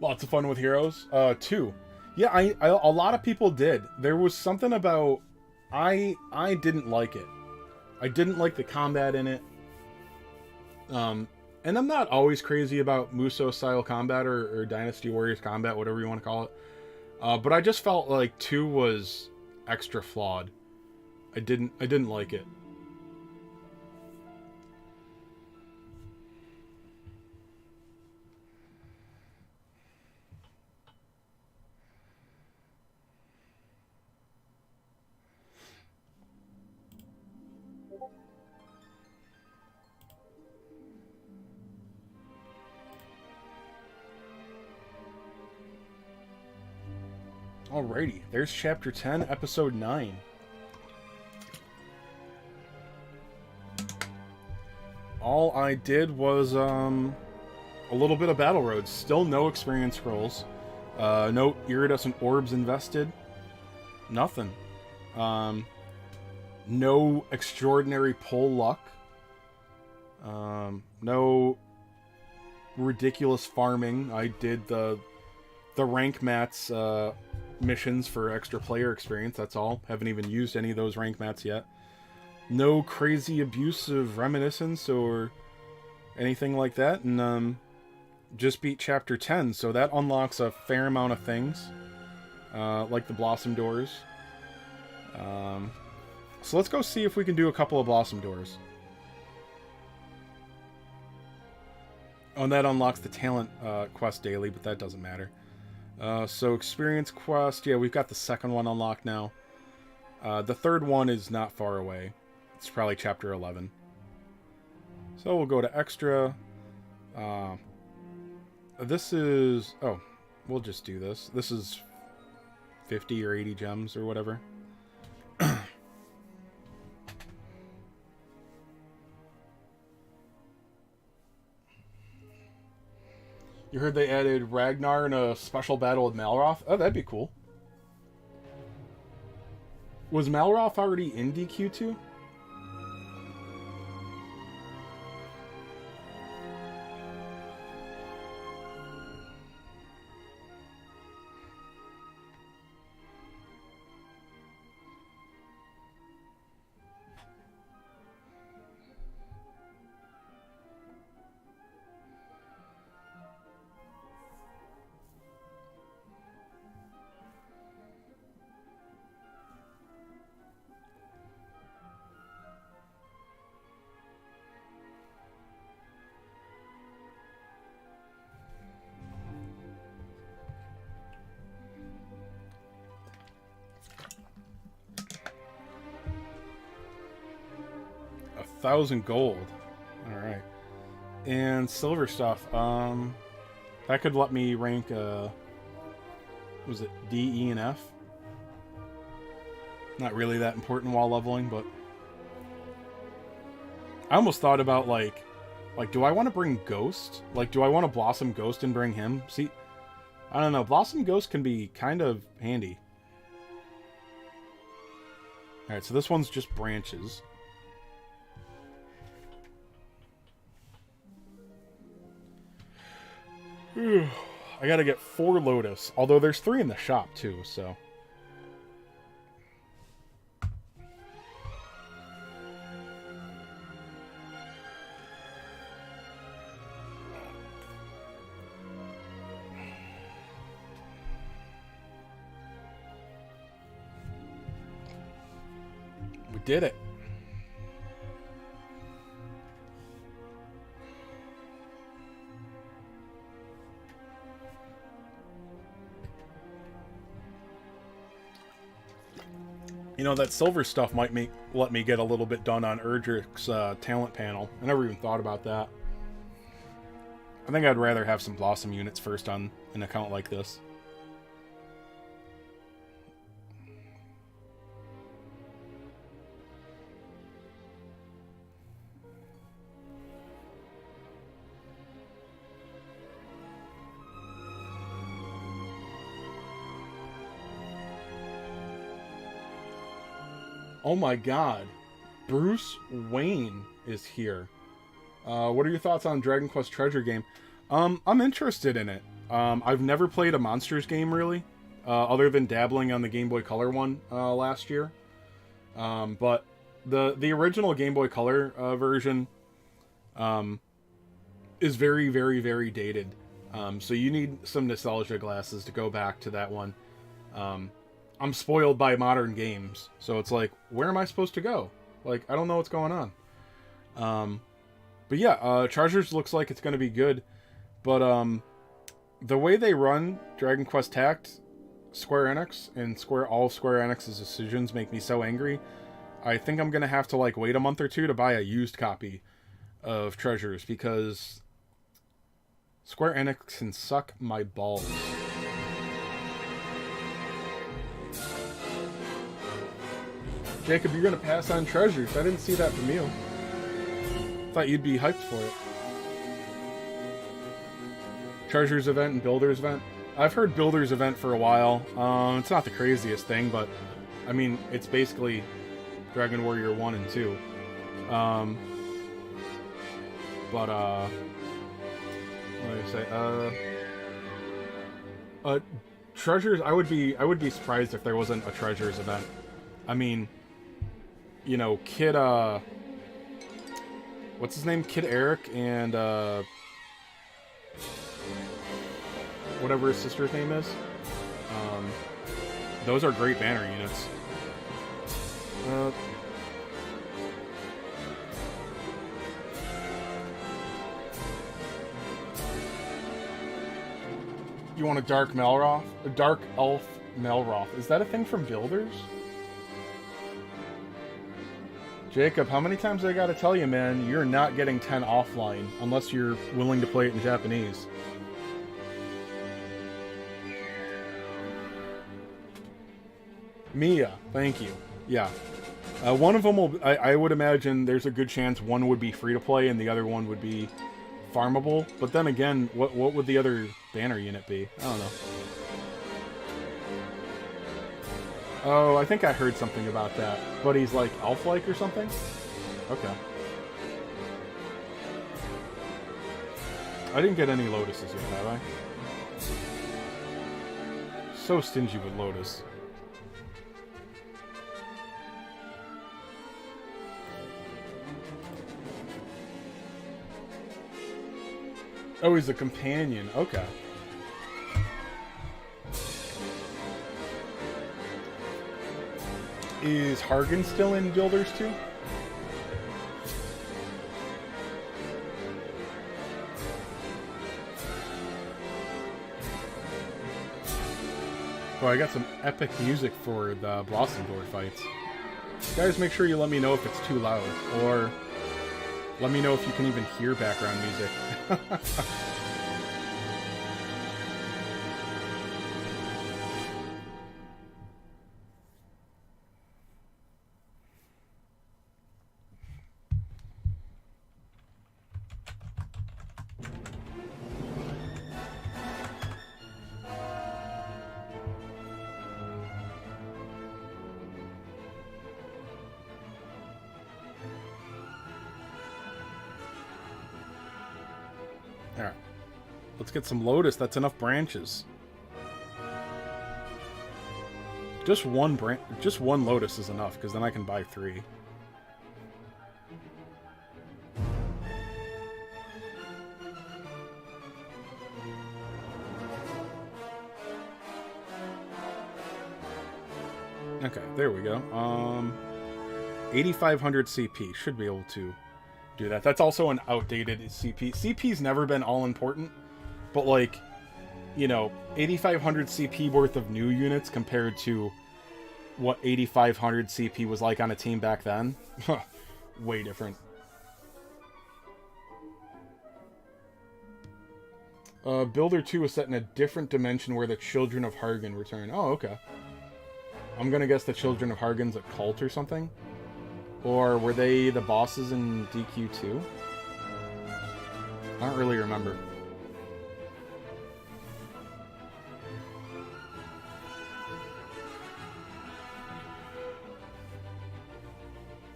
lots of fun with Heroes. 2. Yeah, a lot of people did. There was something about... I didn't like it. I didn't like the combat in it. And I'm not always crazy about Muso-style combat or Dynasty Warriors combat, whatever you want to call it. But I just felt like 2 was extra flawed. I didn't like it. Alrighty, there's Chapter 10, Episode 9. All I did was, a little bit of Battle Roads. Still no experience scrolls. No iridescent orbs invested. Nothing. No extraordinary pull luck. No ridiculous farming. I did the rank mats missions for extra player experience. That's all. Haven't even used any of those rank mats yet. No crazy abuse of reminiscence or anything like that. And just beat chapter 10, so that unlocks a fair amount of things, like the Blossom Doors. So let's go see if we can do a couple of Blossom Doors. Oh, and that unlocks the talent quest daily, but that doesn't matter. So experience quest, yeah, we've got the second one unlocked now. The third one is not far away. It's probably chapter 11. So we'll go to extra. This is... Oh, we'll just do this. This is 50 or 80 gems or whatever. You heard they added Ragnar in a special battle with Malroth? Oh, that'd be cool. Was Malroth already in DQ2? $1,000 gold. Alright. And silver stuff. That could let me rank, was it D, E, and F? Not really that important while leveling, but... I almost thought about, like, do I want to bring Ghost? Like, do I want to Blossom Ghost and bring him? See, I don't know. Blossom Ghost can be kind of handy. Alright, so this one's just branches. I gotta get 4 Lotus. Although there's 3 in the shop, too, so... We did it. You know, that silver stuff might let me get a little bit done on Erdrick's talent panel. I never even thought about that. I think I'd rather have some Blossom units first on an account like this. Oh my god. Bruce Wayne is here. What are your thoughts on Dragon Quest Treasure game? I'm interested in it. I've never played a Monsters game, really. Other than dabbling on the Game Boy Color one last year. But the original Game Boy Color version is very, very, very dated. So you need some nostalgia glasses to go back to that one. I'm spoiled by modern games, so it's like, where am I supposed to go? Like, I don't know what's going on. But yeah, Treasures looks like it's going to be good, but the way they run Dragon Quest Tact, Square Enix, and all Square Enix's decisions make me so angry. I think I'm going to have to, like, wait a month or two to buy a used copy of Treasures, because Square Enix can suck my balls. Jacob, you're gonna pass on Treasures. I didn't see that from you. Thought you'd be hyped for it. Treasures event and Builders event. I've heard Builders event for a while. It's not the craziest thing, but I mean, it's basically Dragon Warrior 1 and 2. What do I say? Treasures. I would be surprised if there wasn't a Treasures event. I mean, you know, Kid. What's his name? Kid Eric and whatever his sister's name is. Those are great banner units. You want a Dark Melroth? A Dark Elf Melroth. Is that a thing from Builders? Jacob, how many times I gotta tell you, man, you're not getting 10 offline unless you're willing to play it in Japanese. Mia, thank you. Yeah. One of them will... I would imagine there's a good chance one would be free-to-play and the other one would be farmable. But then again, what would the other banner unit be? I don't know. Oh, I think I heard something about that. But he's like elf-like or something? Okay. I didn't get any Lotuses yet, have I? So stingy with Lotus. Oh, he's a companion. Okay. Is Hargan still in Builders too? Oh, I got some epic music for the Blossom Door fights. Guys, make sure you let me know if it's too loud, or let me know if you can even hear background music. Alright. Let's get some Lotus. That's enough branches. Just one Lotus is enough, because then I can buy 3. Okay, there we go. 8,500 CP. Should be able to do that. That's also an outdated CP. CP's never been all important, but like, you know, 8,500 CP worth of new units compared to what 8,500 CP was like on a team back then. Way different. Builder 2 is set in a different dimension where the Children of Hargan return. Oh, okay. I'm gonna guess the Children of Hargan's a cult or something. Or were they the bosses in DQ2? I don't really remember.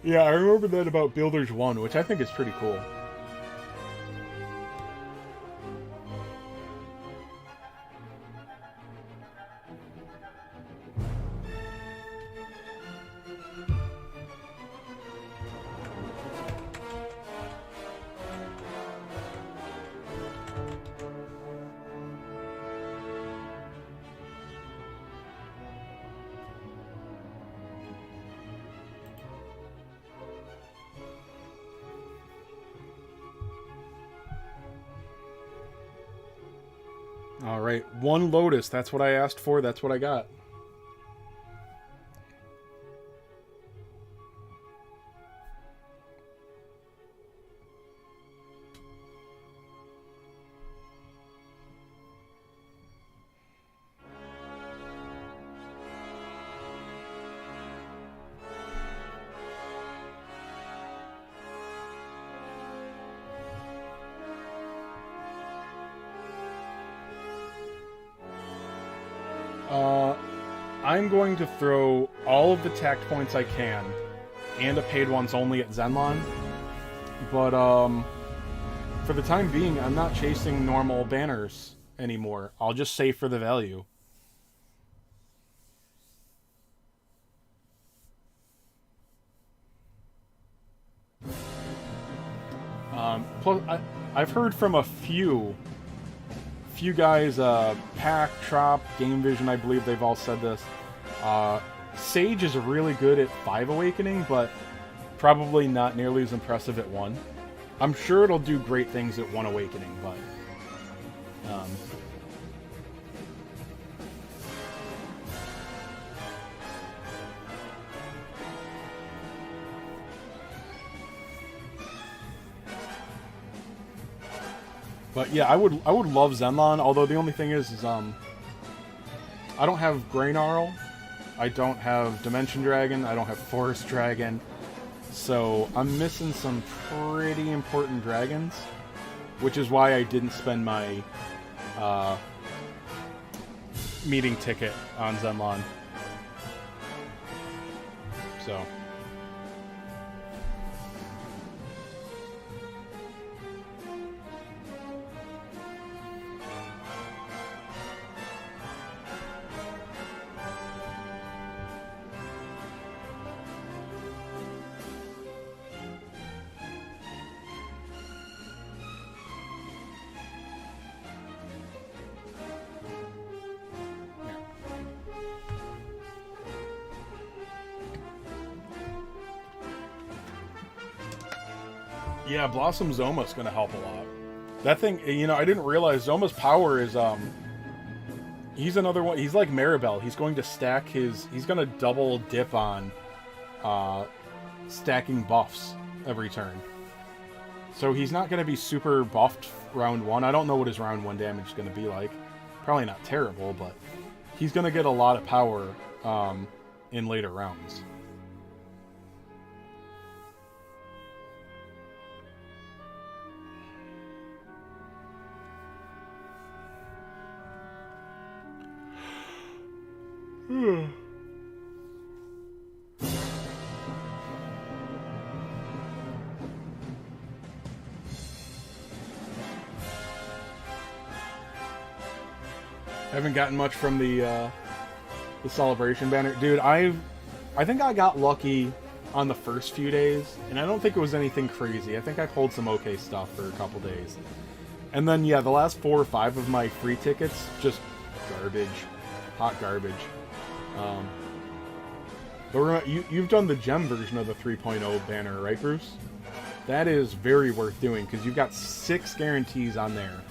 Yeah, I remember that about Builders 1, which I think is pretty cool. Alright, 1 Lotus. That's what I asked for. That's what I got. Uh, I'm going to throw all of the tact points I can, and a paid ones only at Zenlon. But, for the time being, I'm not chasing normal banners anymore. I'll just save for the value. Plus, I've heard from a few guys, Pack, Trop, Game Vision, I believe they've all said this. Sage is really good at 5 Awakening, but probably not nearly as impressive at 1. I'm sure it'll do great things at 1 Awakening, but... But yeah, I would love Zenlon, although the only thing is I don't have Graynarl, I don't have Dimension Dragon, I don't have Forest Dragon, so I'm missing some pretty important dragons, which is why I didn't spend my meeting ticket on Zenlon. So... Yeah, Blossom Zoma's gonna help a lot. That thing, you know, I didn't realize Zoma's power is, he's another one, he's like Maribel. He's going to stack his, he's gonna double dip on, stacking buffs every turn. So he's not gonna be super buffed round 1. I don't know what his round 1 damage is gonna be like. Probably not terrible, but he's gonna get a lot of power, in later rounds. Haven't gotten much from the celebration banner, dude. I think I got lucky on the first few days, and I don't think it was anything crazy. I think I pulled some okay stuff for a couple days, and then yeah, the last 4 or 5 of my free tickets just garbage, hot garbage. But remember, you've done the gem version of the 3.0 banner, right, Bruce? That is very worth doing, because you've got 6 guarantees on there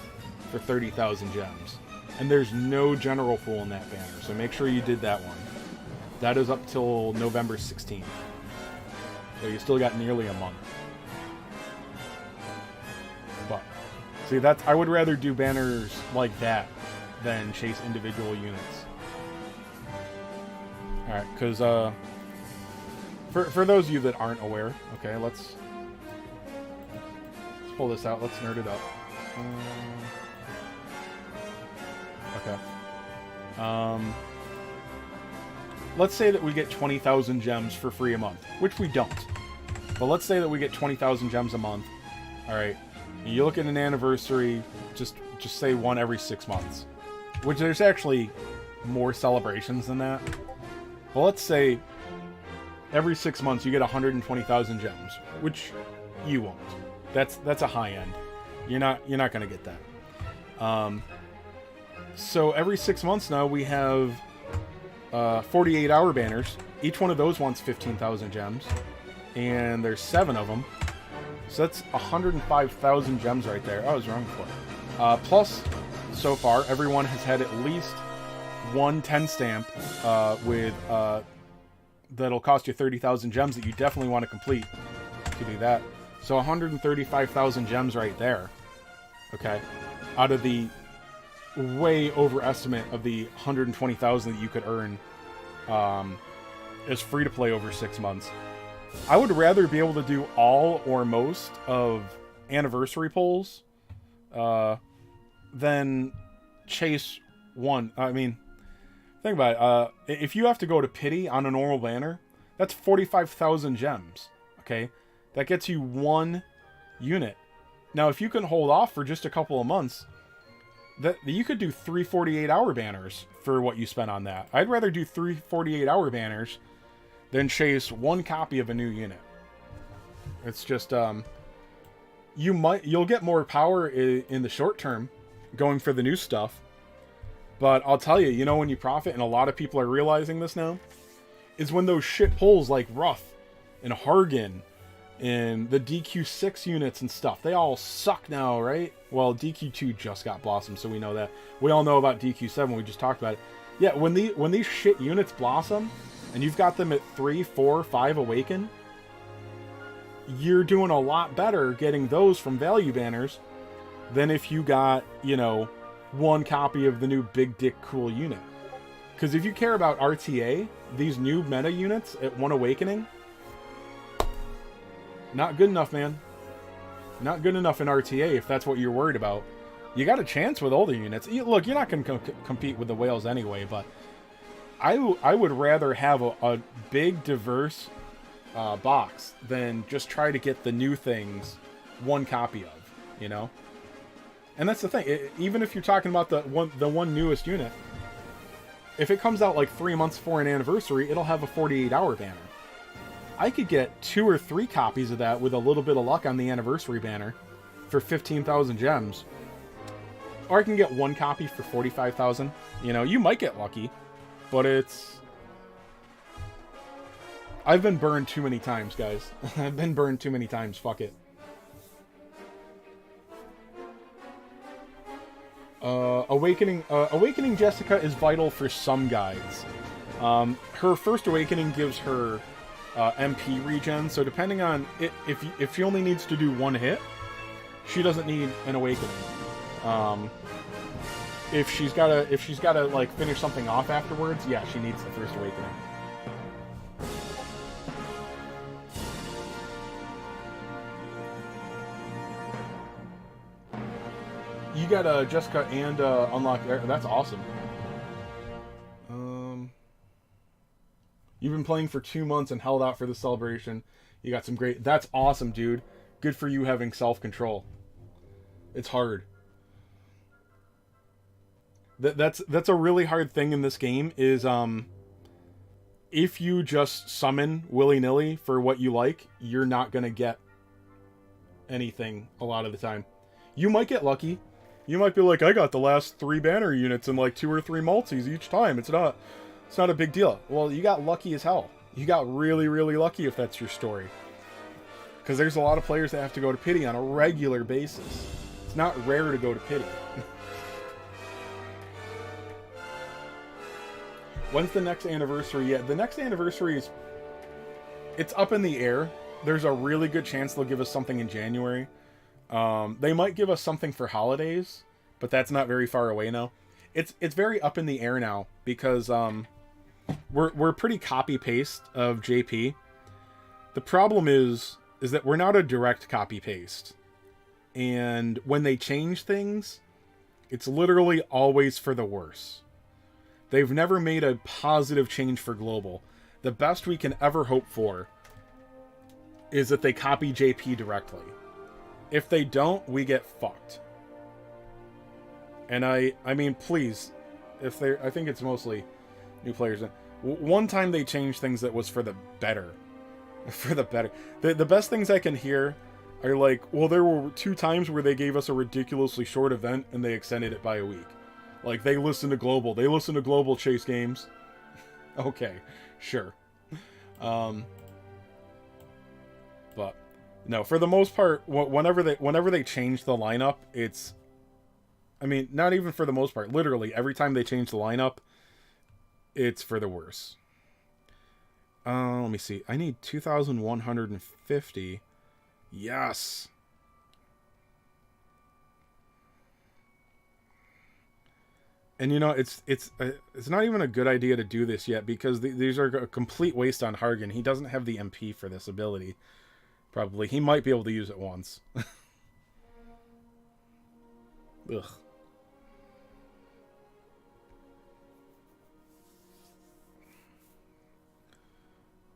for 30,000 gems. And there's no general pool in that banner, so make sure you did that one. That is up till November 16th. So you still got nearly a month. But, see, that's, I would rather do banners like that than chase individual units. Alright, because, for those of you that aren't aware, okay, let's pull this out, let's nerd it up. Okay. Let's say that we get 20,000 gems for free a month, which we don't. But let's say that we get 20,000 gems a month. Alright, you look at an anniversary, just say one every 6 months. Which there's actually more celebrations than that. Well, let's say every 6 months you get 120,000 gems, which you won't. That's a high end. You're not gonna get that. So every 6 months now we have 48-hour banners. Each one of those wants 15,000 gems, and there's 7 of them. So that's 105,000 gems right there. I was wrong before. Plus, so far, everyone has had at least one 10 stamp with that'll cost you 30,000 gems that you definitely want to complete to do that. So 135,000 gems right there. Okay, out of the way overestimate of the 120,000 that you could earn as free to play over 6 months. I would rather be able to do all or most of anniversary polls than chase one. I mean, Think about it. If you have to go to pity on a normal banner, that's 45,000 gems. Okay, that gets you one unit. Now, if you can hold off for just a couple of months, that you could do 3 48-hour banners for what you spent on that. I'd rather do 3 48-hour banners than chase one copy of a new unit. It's just you'll get more power in the short term going for the new stuff. But I'll tell you, when you profit, and a lot of people are realizing this now, is when those shit pulls like Rough and Hargan and the DQ6 units and stuff, they all suck now, right? Well, DQ2 just got Blossom, so we know that. We all know about DQ7, we just talked about it. Yeah, when these shit units blossom, and you've got them at 3, 4, 5 Awaken, you're doing a lot better getting those from value banners than if you got, one copy of the new Big Dick Cool unit. Because if you care about RTA, these new meta units at 1 Awakening, not good enough, man. Not good enough in RTA if that's what you're worried about. You got a chance with older units. Look, you're not going to compete with the whales anyway, but I would rather have a big, diverse box than just try to get the new things one copy of, And that's the thing. Even if you're talking about the one newest unit, if it comes out like 3 months before an anniversary, it'll have a 48-hour banner. I could get 2 or 3 copies of that with a little bit of luck on the anniversary banner for 15,000 gems. Or I can get 1 copy for 45,000. You might get lucky, but I've been burned too many times, guys. I've been burned too many times. Fuck it. Awakening Jessica is vital for some guides. Her first awakening gives her MP regen, so depending on it, if she only needs to do 1 hit, she doesn't need an awakening. If she's gotta like finish something off afterwards, yeah, she needs the first awakening. You got Jessica and unlock. That's awesome. You've been playing for 2 months and held out for the celebration. You got some great. That's awesome, dude. Good for you having self-control. It's hard. That's a really hard thing in this game. Is if you just summon willy-nilly for what you like, you're not gonna get anything a lot of the time. You might get lucky. You might be like, I got the last 3 banner units in like 2 or 3 multis each time. It's not a big deal. Well, you got lucky as hell. You got really, really lucky if that's your story. Because there's a lot of players that have to go to pity on a regular basis. It's not rare to go to pity. When's the next anniversary? Yeah, the next anniversary it's up in the air. There's a really good chance they'll give us something in January. They might give us something for holidays, but that's not very far away now. It's very up in the air now because we're pretty copy paste of JP. The problem is that we're not a direct copy paste, and when they change things, it's literally always for the worse. They've never made a positive change for global. The best we can ever hope for is that they copy JP directly. If they don't, we get fucked. And I mean, please, I think it's mostly new players. One time they changed things that was for the better. For the better. The best things I can hear are like, well, there were 2 times where they gave us a ridiculously short event and they extended it by a week. Like, they listen to global. They listen to global chase games. Okay, sure. But no, for the most part, whenever they change the lineup, it's, I mean, not even for the most part. Literally, every time they change the lineup, it's for the worse. Let me see. I need 2,150. Yes. And it's not even a good idea to do this yet because these are a complete waste on Hargan. He doesn't have the MP for this ability. Probably. He might be able to use it once. Ugh.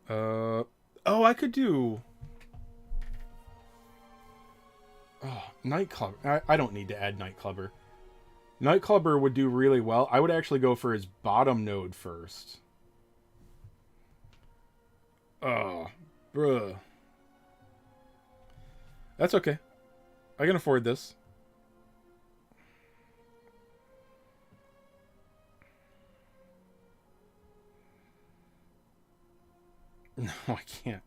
Oh, I could do... Oh, Nightclub. I don't need to add Nightclubber. Nightclubber would do really well. I would actually go for his bottom node first. Oh, bruh. That's okay. I can afford this. No, I can't.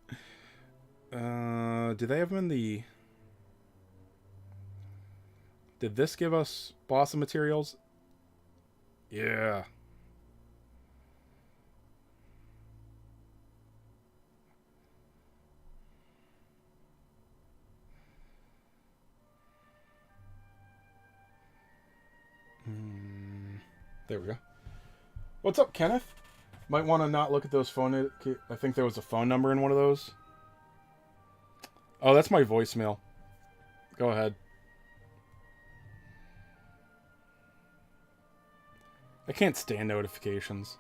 Do they have them in the... Did this give us Blossom materials? Yeah. There we go. What's up, Kenneth? Might want to not look at those phone... I think there was a phone number in one of those. Oh, that's my voicemail. Go ahead. I can't stand notifications.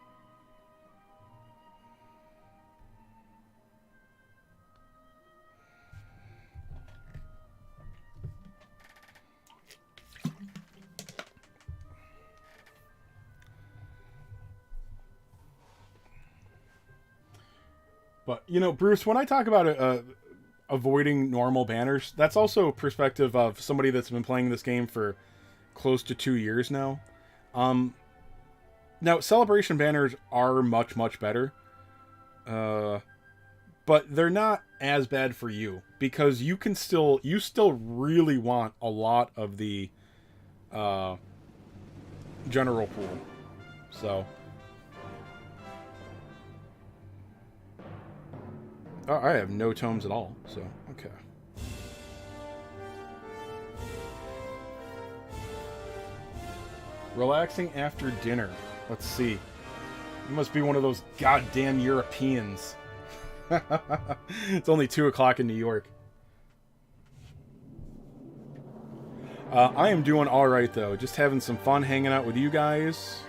But, you know, Bruce, when I talk about avoiding normal banners, that's also a perspective of somebody that's been playing this game for close to 2 years now. Now, celebration banners are much, much better. But they're not as bad for you, because you still really want a lot of the general pool. So... Oh, I have no tomes at all, so, okay. Relaxing after dinner. Let's see. You must be one of those goddamn Europeans. It's only 2 o'clock in New York. I am doing alright, though. Just having some fun hanging out with you guys.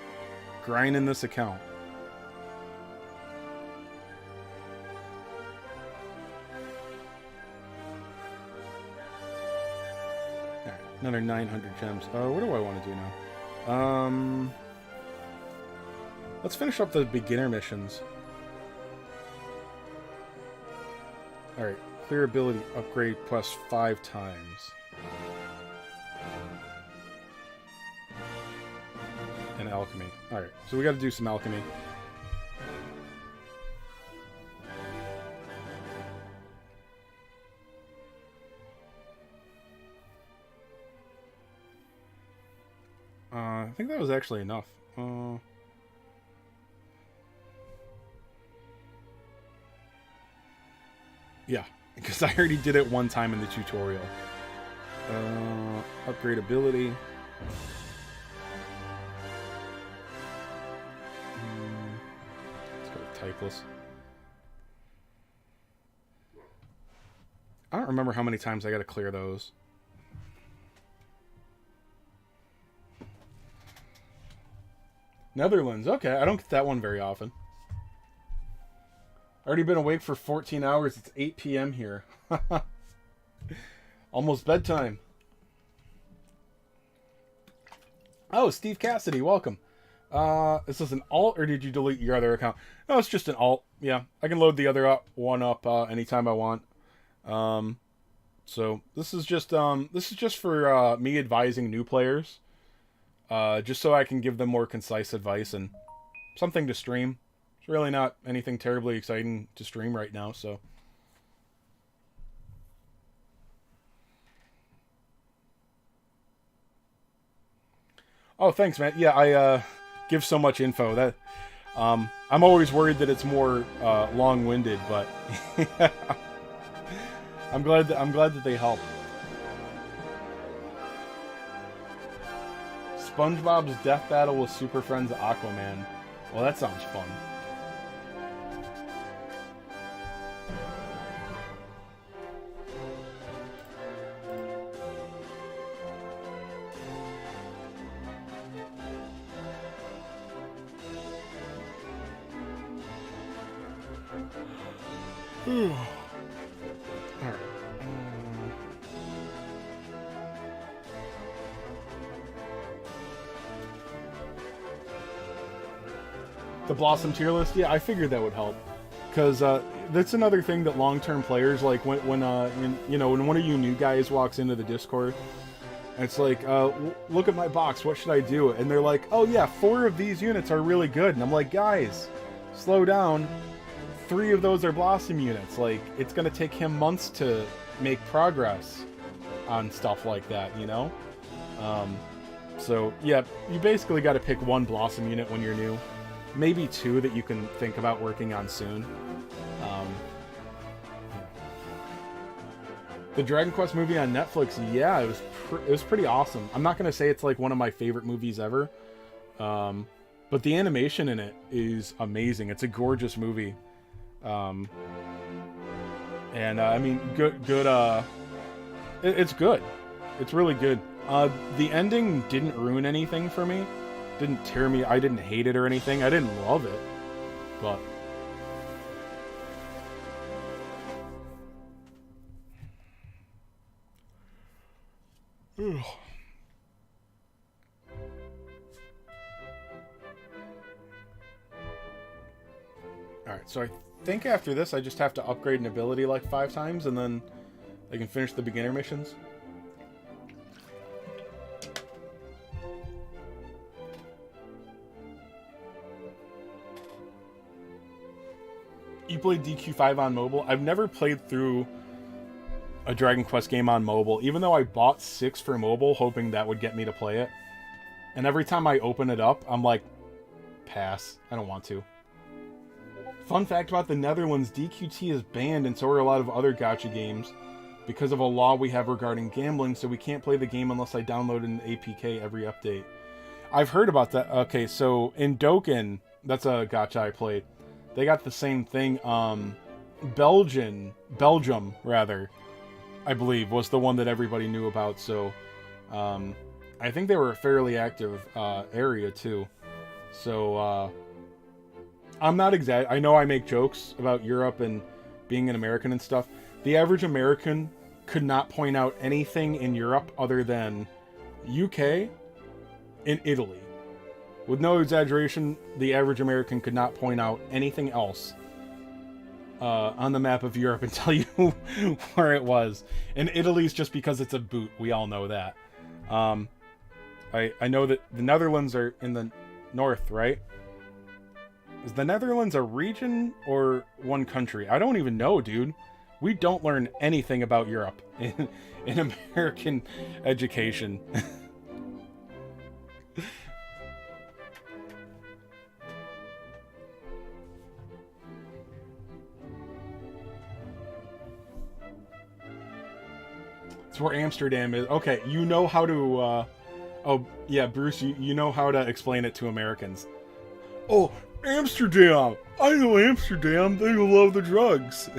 Grinding this account. Another 900 gems. What do I want to do now? Let's finish up the beginner missions. Alright. Clear ability upgrade plus 5 times. And alchemy. Alright. So we got to do some alchemy. I think that was actually enough. Yeah, because I already did it one time in the tutorial. Upgrade ability. Let's go with typeless. I don't remember how many times I got to clear those. Netherlands. Okay, I don't get that one very often. Already been awake for 14 hours. It's 8 p.m. here. Almost bedtime. Oh, Steve Cassidy, welcome. Is this an alt, or did you delete your other account? No, it's just an alt. Yeah, I can load the other one up anytime I want. So this is just for me advising new players. Just so I can give them more concise advice and something to stream. It's really not anything terribly exciting to stream right now, so. Oh, thanks, man. Yeah, I give so much info that I'm always worried that it's more long-winded, but I'm glad that they help. SpongeBob's death battle with Super Friends Aquaman. Well, that sounds fun. Alright. The Blossom tier list? Yeah, I figured that would help. Because that's another thing that long-term players, like when one of you new guys walks into the Discord, it's like, look at my box, what should I do? And they're like, oh yeah, 4 of these units are really good. And I'm like, guys, slow down. 3 of those are Blossom units. Like, it's going to take him months to make progress on stuff like that, you know? So, yeah, you basically got to pick 1 Blossom unit when you're new. Maybe 2 that you can think about working on soon. The Dragon Quest movie on Netflix, yeah, it was pretty awesome. I'm not going to say it's like one of my favorite movies ever, but the animation in it is amazing. It's a gorgeous movie. I mean, it's good. It's really good. The ending didn't ruin anything for me. Didn't tear me. I didn't hate it or anything. I didn't love it, but alright, so I think after this I just have to upgrade an ability like 5 times and then I can finish the beginner missions. You played DQ5 on mobile? I've never played through a Dragon Quest game on mobile, even though I bought 6 for mobile hoping that would get me to play it. And every time I open it up, I'm like, pass. I don't want to. Fun fact about the Netherlands, DQT is banned, and so are a lot of other gacha games, because of a law we have regarding gambling, so we can't play the game unless I download an APK every update. I've heard about that. Okay, so in Dokkan, that's a gacha I played, they got the same thing. Belgium, rather, I believe, was the one that everybody knew about, so I think they were a fairly active area, too. So, I'm not exact. I know I make jokes about Europe and being an American and stuff. The average American could not point out anything in Europe other than UK and Italy. With no exaggeration, the average American could not point out anything else on the map of Europe and tell you where it was. And Italy's just because it's a boot. We all know that. I know that the Netherlands are in the north, right? Is the Netherlands a region or one country? I don't even know, dude. We don't learn anything about Europe in American education. It's where Amsterdam is. Okay, you know how to... oh, yeah, Bruce, you know how to explain it to Americans. Oh, Amsterdam! I know Amsterdam. They love the drugs.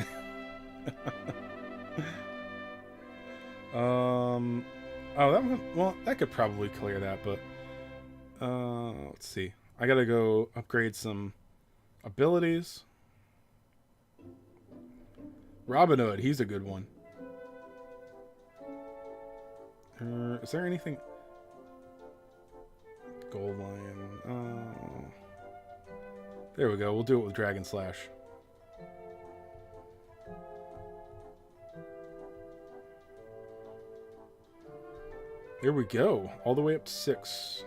Oh, that could probably clear that, but let's see. I gotta go upgrade some abilities. Robin Hood, he's a good one. Is there anything? Gold Lion. There we go. We'll do it with Dragon Slash. There we go. All the way up to 6.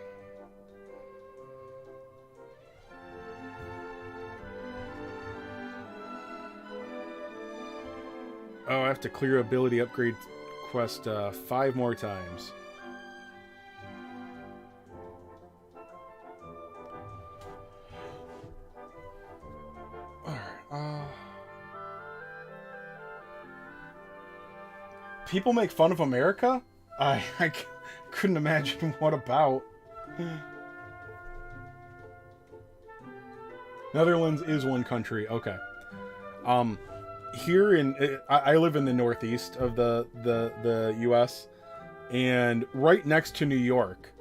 Oh, I have to clear ability upgrade quest 5 more times. People make fun of America? I couldn't imagine what about. Netherlands is one country. Okay. Here in I live in the northeast of the U.S. and right next to New York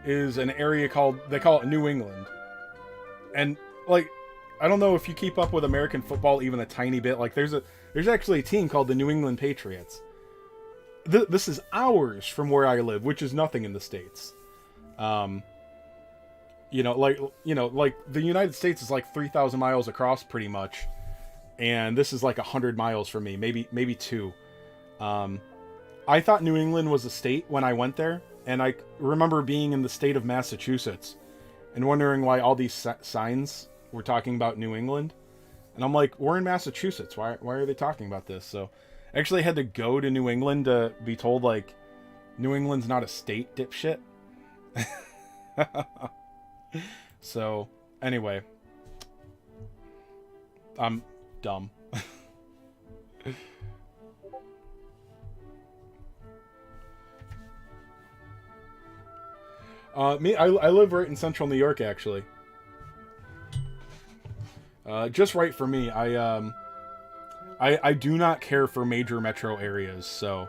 is an area called, they call it New England, and like I don't know if you keep up with American football even a tiny bit. Like, there's actually a team called the New England Patriots. This is hours from where I live, which is nothing in the States. Like the United States is like 3,000 miles across pretty much. And this is like 100 miles from me, maybe 2. I thought New England was a state when I went there. And I remember being in the state of Massachusetts and wondering why all these signs were talking about New England. And I'm like, we're in Massachusetts. Why are they talking about this? So I actually had to go to New England to be told, like, New England's not a state, dipshit. So, anyway. I'm dumb. I live right in central New York, actually. Just right for me. I do not care for major metro areas, so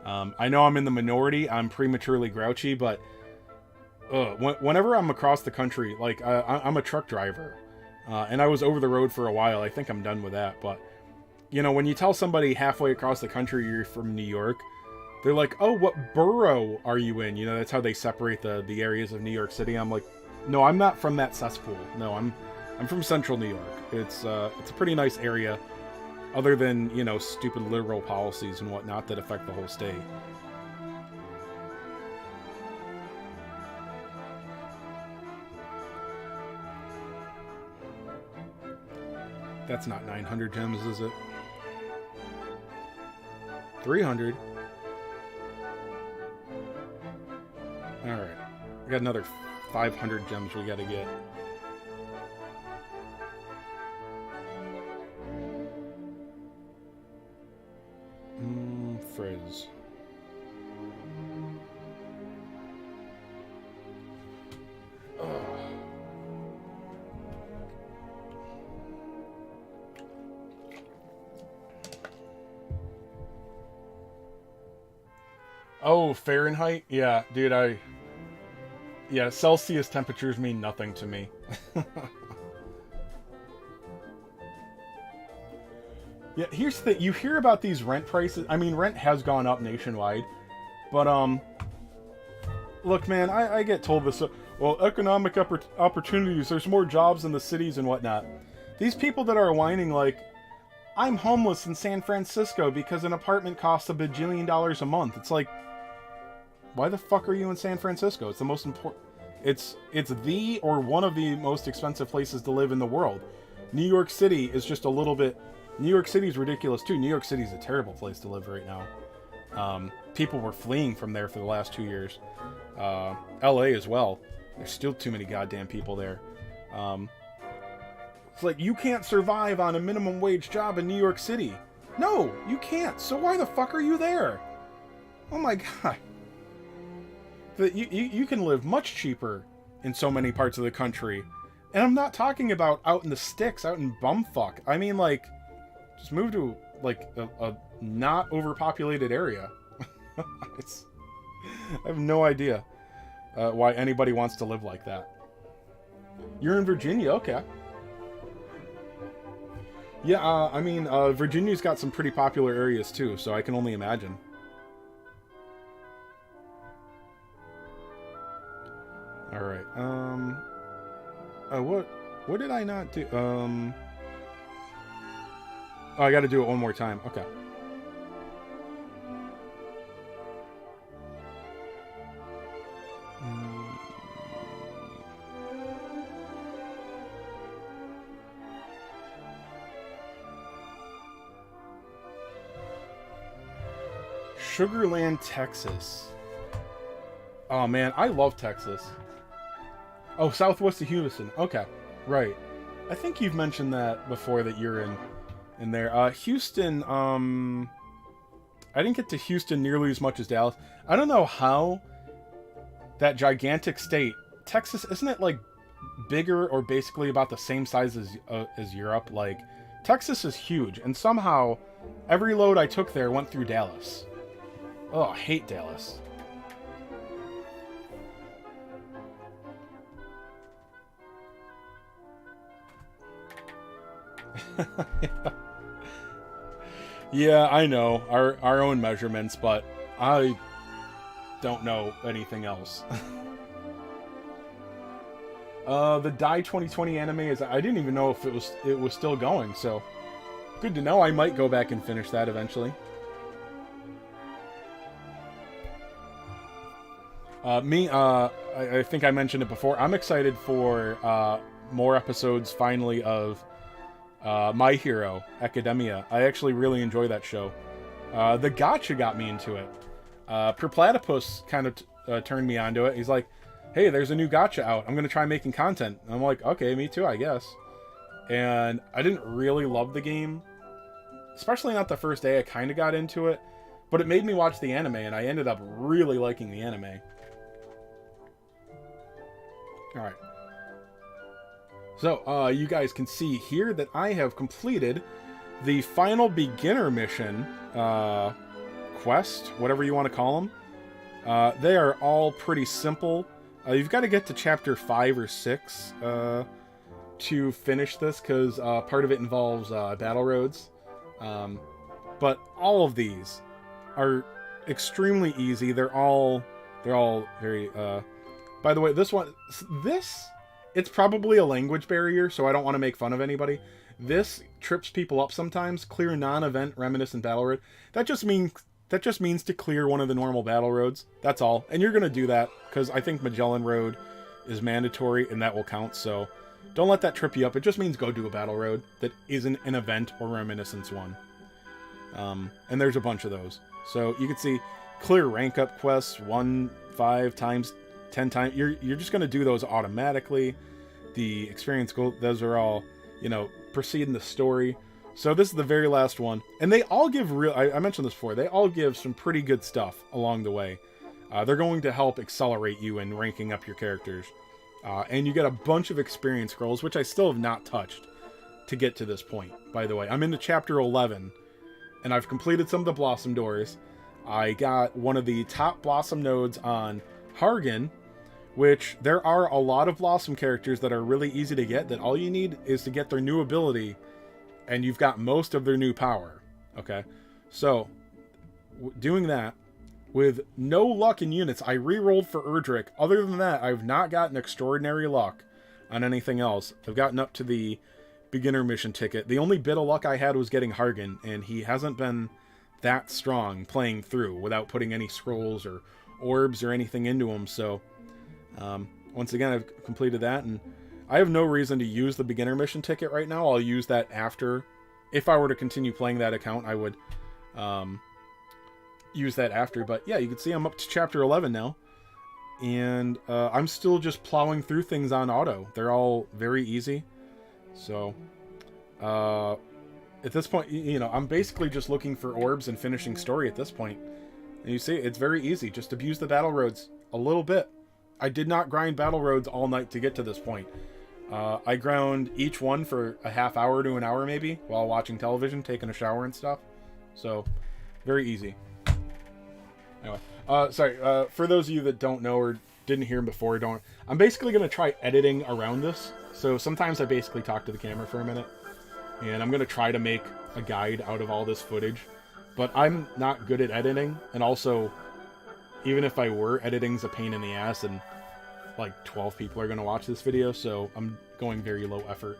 I know I'm in the minority. I'm prematurely grouchy, but whenever I'm across the country, like I'm a truck driver, and I was over the road for a while. I think I'm done with that, but when you tell somebody halfway across the country you're from New York, they're like, "Oh, what borough are you in?" That's how they separate the areas of New York City. I'm like, "No, I'm not from that cesspool. No, I'm from central New York. It's a pretty nice area, other than stupid liberal policies and whatnot that affect the whole state." That's not 900 gems, is it? 300. Alright. We got another 500 gems we gotta get. Frizz. Oh, Fahrenheit? Yeah, dude, yeah, Celsius temperatures mean nothing to me. Yeah, here's the thing. You hear about these rent prices. I mean, rent has gone up nationwide. But, look, man, I get told this. Well, economic opportunities, there's more jobs in the cities and whatnot. These people that are whining like, I'm homeless in San Francisco because an apartment costs $1 bajillion a month. It's like, why the fuck are you in San Francisco? It's the most important... It's the or one of the most expensive places to live in the world. New York City is just a little bit... New York City is ridiculous too. New York City is a terrible place to live right now. People were fleeing from there for the last 2 years. LA as well. There's still too many goddamn people there. It's like, you can't survive on a minimum wage job in New York City. No, you can't. So why the fuck are you there? Oh my god. You can live much cheaper in so many parts of the country. And I'm not talking about out in the sticks, out in bumfuck. I mean, like, just move to, like, a not overpopulated area. I have no idea why anybody wants to live like that. You're in Virginia, okay. Yeah, I mean, Virginia's got some pretty popular areas too, so I can only imagine. Alright, what did I not do? Oh, I gotta do it one more time, okay. Sugarland, Texas. Oh man, I love Texas. Oh, southwest of Houston. Okay, right. I think you've mentioned that before, that you're in there. Houston, I didn't get to Houston nearly as much as Dallas. I don't know how that gigantic state, Texas, isn't it like bigger or basically about the same size as Europe? Like, Texas is huge, and somehow every load I took there went through Dallas. Oh, I hate Dallas. Yeah, I know our own measurements, but I don't know anything else. The Die 2020 anime is, I didn't even know if it was still going, so good to know. I might go back and finish that eventually. I think I mentioned it before. I'm excited for more episodes finally of My Hero Academia. I actually really enjoy that show. The gacha got me into it. Platypus kind of turned me onto it. He's like, hey, there's a new gacha out. I'm going to try making content. And I'm like, okay, me too, I guess. And I didn't really love the game. Especially not the first day. I kind of got into it. But it made me watch the anime, and I ended up really liking the anime. Alright. So, you guys can see here that I have completed the final beginner mission, quest, whatever you want to call them. They are all pretty simple. You've got to get to chapter 5 or 6 to finish this, because part of it involves battle roads. But all of these are extremely easy. They're all very... By the way, it's probably a language barrier, so I don't want to make fun of anybody. This trips people up sometimes. Clear non-event reminiscent battle road. That just means to clear one of the normal battle roads. That's all. And you're going to do that, because I think Magellan Road is mandatory, and that will count, so don't let that trip you up. It just means go do a battle road that isn't an event or reminiscence one. And there's a bunch of those. So you can see clear rank up quests 1, 5 times, 10 times. You're just going to do those automatically. The experience goal, those are all, proceed in the story. So this is the very last one. And they all give I mentioned this before, they all give some pretty good stuff along the way. They're going to help accelerate you in ranking up your characters. And you get a bunch of experience scrolls, which I still have not touched to get to this point, by the way. I'm into chapter 11, and I've completed some of the Blossom Doors. I got one of the top Blossom nodes on Hargan, which there are a lot of Blossom characters that are really easy to get, that all you need is to get their new ability, and you've got most of their new power. Okay? So, doing that, with no luck in units, I re-rolled for Erdrick. Other than that, I've not gotten extraordinary luck on anything else. I've gotten up to the beginner mission ticket. The only bit of luck I had was getting Hargan, and he hasn't been that strong playing through without putting any scrolls or orbs or anything into him. So, once again, I've completed that, and I have no reason to use the beginner mission ticket right now. I'll use that after. If I were to continue playing that account, I would use that after. But yeah, you can see I'm up to chapter 11 now, and I'm still just plowing through things on auto. They're all very easy. So at this point, I'm basically just looking for orbs and finishing story at this point. And you see, it's very easy. Just abuse the battle roads a little bit. I did not grind battle roads all night to get to this point. I ground each one for a half hour to an hour maybe, while watching television, taking a shower and stuff. So, very easy. Anyway, sorry, for those of you that don't know or didn't hear him before, I'm basically going to try editing around this. So sometimes I basically talk to the camera for a minute, and I'm going to try to make a guide out of all this footage. But I'm not good at editing, and also, even if I were, editing's a pain in the ass, and like 12 people are going to watch this video, so I'm going very low effort.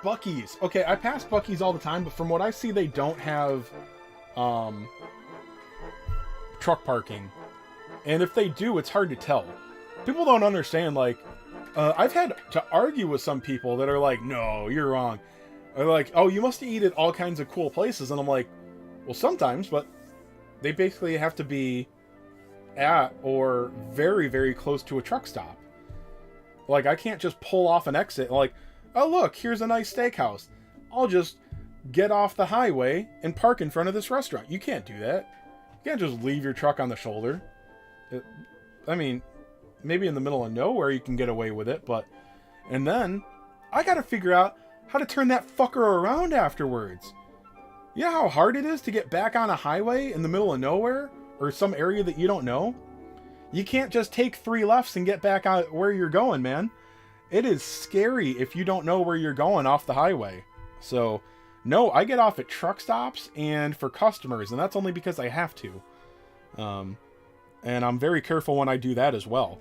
Buc-ee's. Okay, I pass Buc-ee's all the time, but from what I see, they don't have truck parking. And if they do, it's hard to tell. People don't understand, like, I've had to argue with some people that are like, no, you're wrong. They're like, oh, you must eat at all kinds of cool places. And I'm like, well, sometimes, but they basically have to be at or very, very close to a truck stop. Like, I can't just pull off an exit like, oh, look, here's a nice steakhouse. I'll just get off the highway and park in front of this restaurant. You can't do that. You can't just leave your truck on the shoulder. I mean, maybe in the middle of nowhere you can get away with it, but... And then, I gotta figure out how to turn that fucker around afterwards. You know how hard it is to get back on a highway in the middle of nowhere? Or some area that you don't know? You can't just take 3 lefts and get back out where you're going, man. It is scary if you don't know where you're going off the highway. So, no, I get off at truck stops and for customers, and that's only because I have to. And I'm very careful when I do that as well.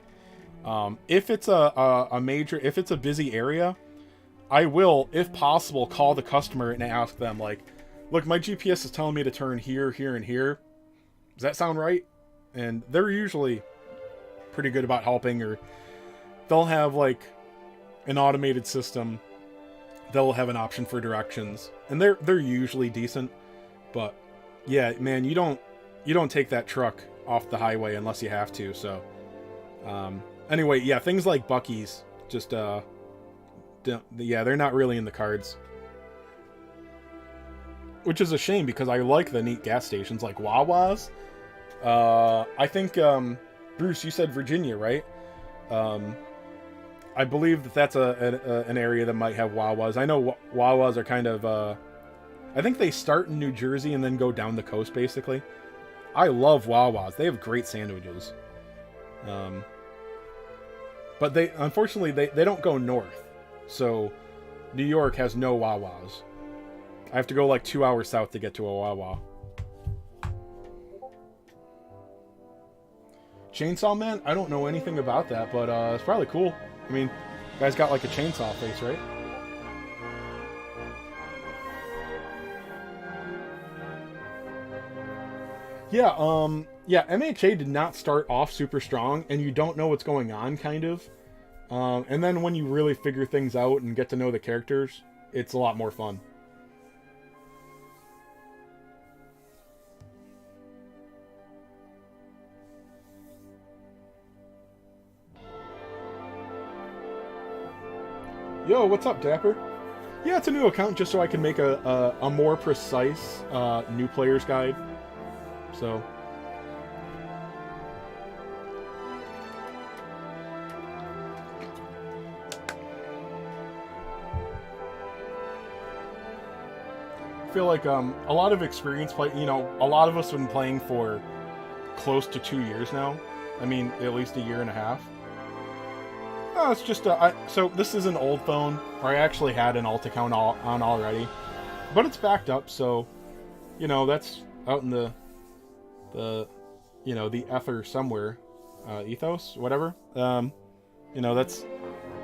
If it's if it's a busy area, I will, if possible, call the customer and ask them, like, look, my GPS is telling me to turn here, here, and here. Does that sound right? And they're usually pretty good about helping, or they'll have, like, an automated system. They'll have an option for directions, and they're usually decent. But yeah, man, you don't take that truck off the highway unless you have to. So anyway, yeah, things like Buc-ee's just yeah, they're not really in the cards, which is a shame because I like the neat gas stations like Wawa's. I think Bruce, you said Virginia, right? I believe that's an area that might have Wawa's. I know Wawa's are kind of, I think they start in New Jersey and then go down the coast, basically. I love Wawa's. They have great sandwiches. But unfortunately, they don't go north. So, New York has no Wawa's. I have to go like 2 hours south to get to a Wawa. Chainsaw Man? I don't know anything about that, but it's probably cool. I mean, guy's got like a chainsaw face, right? Yeah, yeah, MHA did not start off super strong, and you don't know what's going on, kind of. And then when you really figure things out and get to know the characters, it's a lot more fun. Yo, what's up, Dapper? Yeah, it's a new account just so I can make a more precise new player's guide. So... I feel like a lot of experience play, you know, a lot of us have been playing for close to 2 years now. I mean, at least a year and a half. No, it's just so this is an old phone, where I actually had an alt account on already, but it's backed up, so you know that's out in the you know, the ether somewhere, ethos, whatever. You know, that's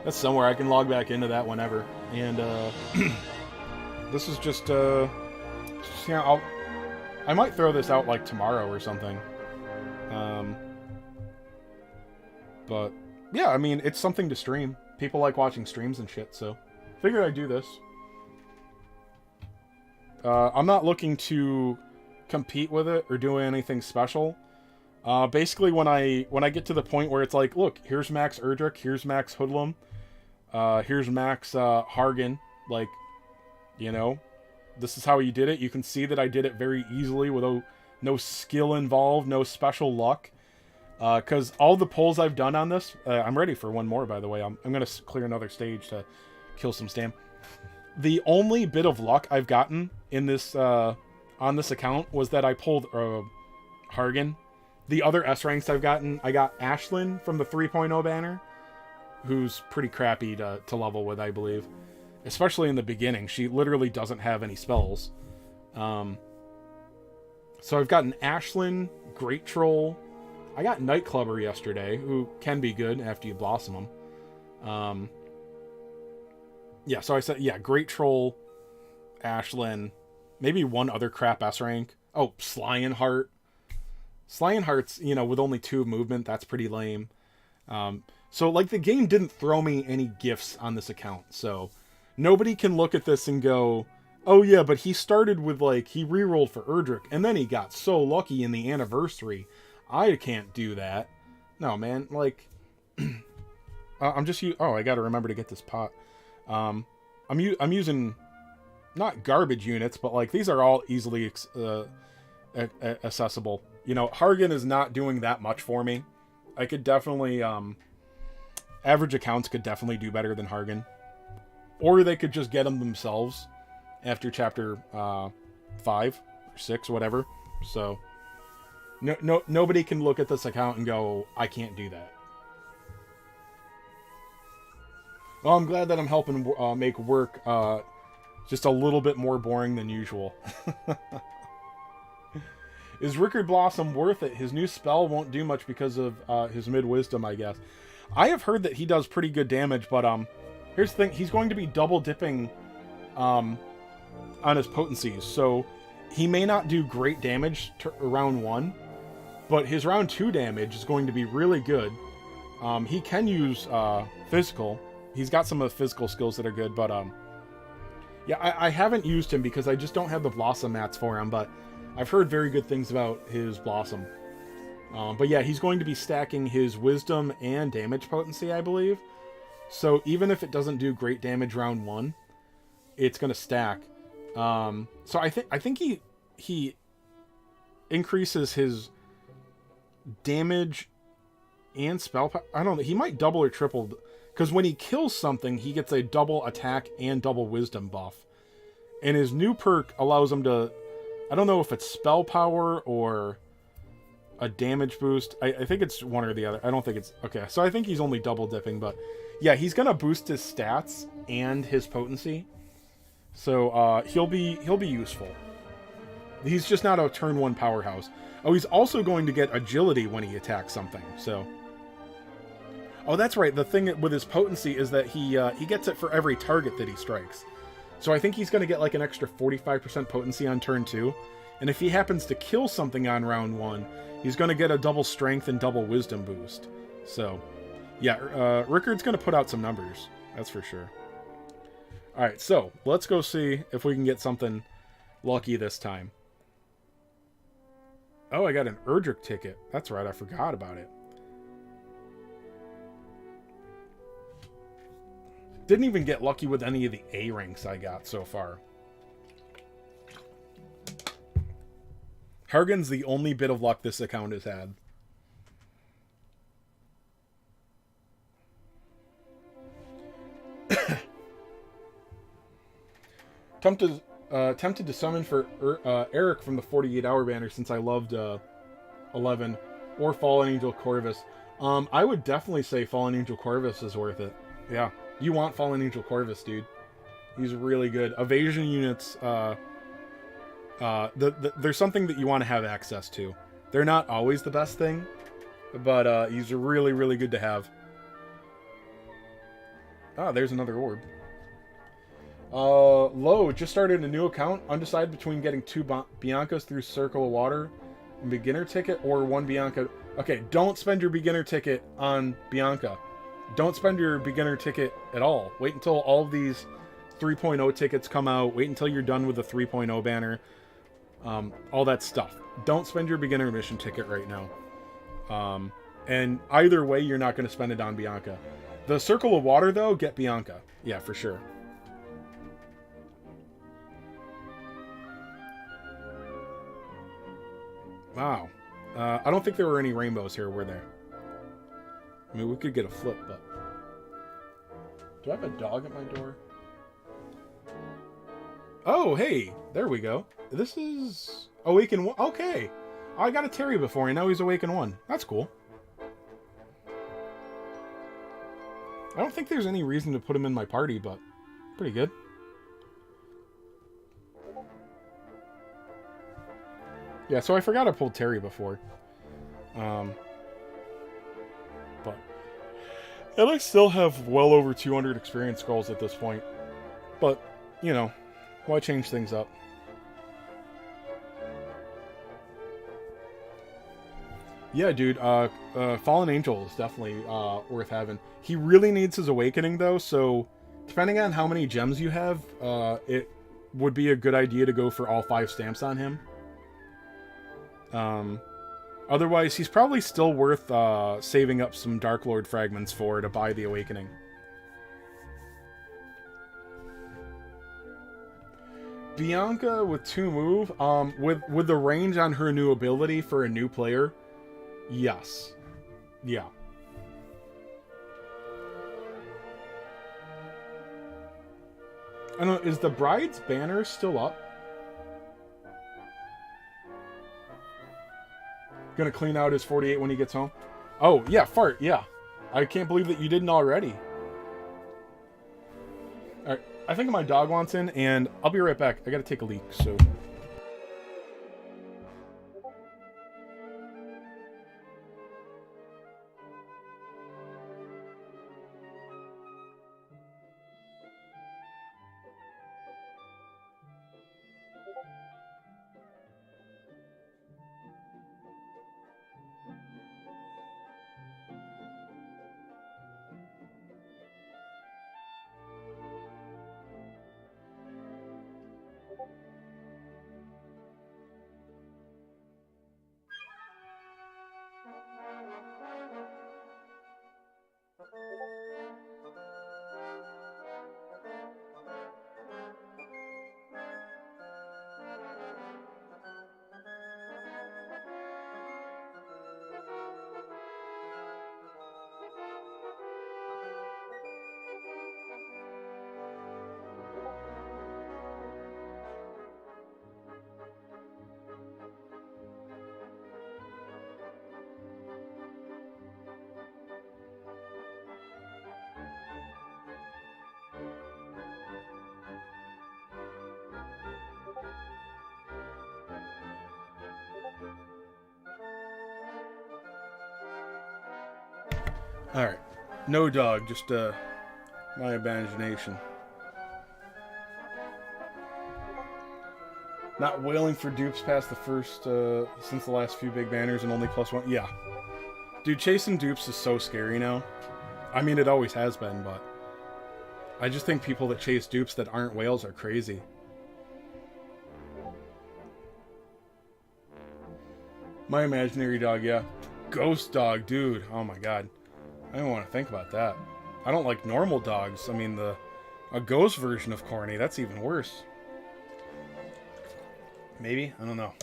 somewhere I can log back into that whenever, and this is just you know, I might throw this out like tomorrow or something. But yeah, I mean, it's something to stream. People like watching streams and shit, so figured I'd do this. I'm not looking to compete with it or do anything special. Basically, when I get to the point where it's like, look, here's Max Erdrich, here's Max Hoodlum, here's Max Hargan, like, you know, this is how you did it. You can see that I did it very easily with no skill involved, no special luck. Because all the pulls I've done on this, I'm ready for one more, by the way. I'm going to clear another stage to kill some stam. The only bit of luck I've gotten in this on this account was that I pulled Hargan. The other S ranks I've gotten, I got Ashlyn from the 3.0 banner, who's pretty crappy to level with, I believe. Especially in the beginning. She literally doesn't have any spells. So I've gotten Ashlyn, Great Troll. I got Nightclubber yesterday, who can be good after you blossom them. Yeah, so I said, yeah, Great Troll, Ashlyn, maybe one other crap S rank. Oh, Lionheart. Lionheart's, you know, with only 2 movement, that's pretty lame. So, like, the game didn't throw me any gifts on this account, so nobody can look at this and go, oh yeah, but he started with, like, he rerolled for Erdrich, and then he got so lucky in the anniversary. I can't do that. No, man, like, I'm just, oh, I gotta remember to get this pot. I'm using, not garbage units, but, like, these are all easily accessible. You know, Hargan is not doing that much for me. I could definitely, average accounts could definitely do better than Hargan. Or they could just get them themselves after chapter 5 or 6, whatever. So, Nobody can look at this account and go, I can't do that. Well, I'm glad that I'm helping make work just a little bit more boring than usual. Is Rickard Blossom worth it? His new spell won't do much because of his mid-wisdom, I guess. I have heard that he does pretty good damage, but here's the thing. He's going to be double dipping on his potencies, so he may not do great damage to round 1, but his round 2 damage is going to be really good. He can use physical. He's got some of the physical skills that are good, but yeah, I haven't used him because I just don't have the Blossom mats for him, but I've heard very good things about his Blossom. But yeah, he's going to be stacking his Wisdom and damage potency, I believe. So even if it doesn't do great damage round 1, it's going to stack. So I think he increases his damage and spell power. I don't know. He might double or triple, because when he kills something, he gets a double attack and double wisdom buff. And his new perk allows him to, I don't know if it's spell power or a damage boost. I think it's one or the other. I don't think it's, okay. So I think he's only double dipping, but yeah, he's going to boost his stats and his potency. So he'll be useful. He's just not a turn 1 powerhouse. Oh, he's also going to get agility when he attacks something. So, oh, that's right. The thing with his potency is that he gets it for every target that he strikes. So I think he's going to get like an extra 45% potency on turn 2. And if he happens to kill something on round 1, he's going to get a double strength and double wisdom boost. So, yeah, Rickard's going to put out some numbers. That's for sure. All right, so let's go see if we can get something lucky this time. Oh, I got an Erdrick ticket. That's right, I forgot about it. Didn't even get lucky with any of the A ranks I got so far. Hargan's the only bit of luck this account has had. Tempted to summon for Eric from the 48-hour banner since I loved 11 or Fallen Angel Corvus. I would definitely say Fallen Angel Corvus is worth it. Yeah, you want Fallen Angel Corvus, dude. He's really good. Evasion units, there's something that you want to have access to. They're not always the best thing, but he's really, really good to have. Ah, there's another orb. Low, just started a new account. Undecided between getting 2 Biancas through Circle of Water and beginner ticket or 1 Bianca. Okay, don't spend your beginner ticket on Bianca. Don't spend your beginner ticket at all. Wait until all of these 3.0 tickets come out. Wait until you're done with the 3.0 banner. All that stuff. Don't spend your beginner mission ticket right now. And either way, you're not going to spend it on Bianca. The Circle of Water, though, get Bianca. Yeah, for sure. Wow. I don't think there were any rainbows here, were there? I mean, we could get a flip, but... Do I have a dog at my door? Oh, hey! There we go. This is... Awaken 1. Okay! I got a Terry before, and now he's Awaken 1. That's cool. I don't think there's any reason to put him in my party, but... Pretty good. Yeah, so I forgot I pulled Terry before. But... And I still have well over 200 experience scrolls at this point. But, you know, why change things up? Yeah, dude, Fallen Angel is definitely worth having. He really needs his Awakening, though, so depending on how many gems you have, it would be a good idea to go for all 5 stamps on him. Otherwise, he's probably still worth saving up some Dark Lord fragments for to buy the Awakening. Bianca with 2 move, with the range on her new ability for a new player, yes. Yeah. I don't know, is the Bride's banner still up? Gonna clean out his 48 when he gets home. Oh, yeah, fart, yeah. I can't believe that you didn't already. Alright, I think my dog wants in, and I'll be right back. I gotta take a leak, so... Alright. No dog, just my imagination. Not wailing for dupes past the first, since the last few big banners and only +1. Yeah. Dude, chasing dupes is so scary now. I mean, it always has been, but... I just think people that chase dupes that aren't whales are crazy. My imaginary dog, yeah. Ghost dog, dude. Oh my god. I don't want to think about that. I don't like normal dogs. I mean, a ghost version of corny, that's even worse. Maybe? I don't know.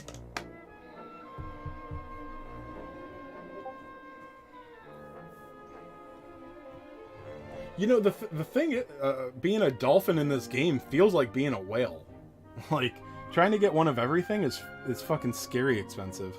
You know, the thing, being a dolphin in this game feels like being a whale. Like, trying to get one of everything is fucking scary expensive.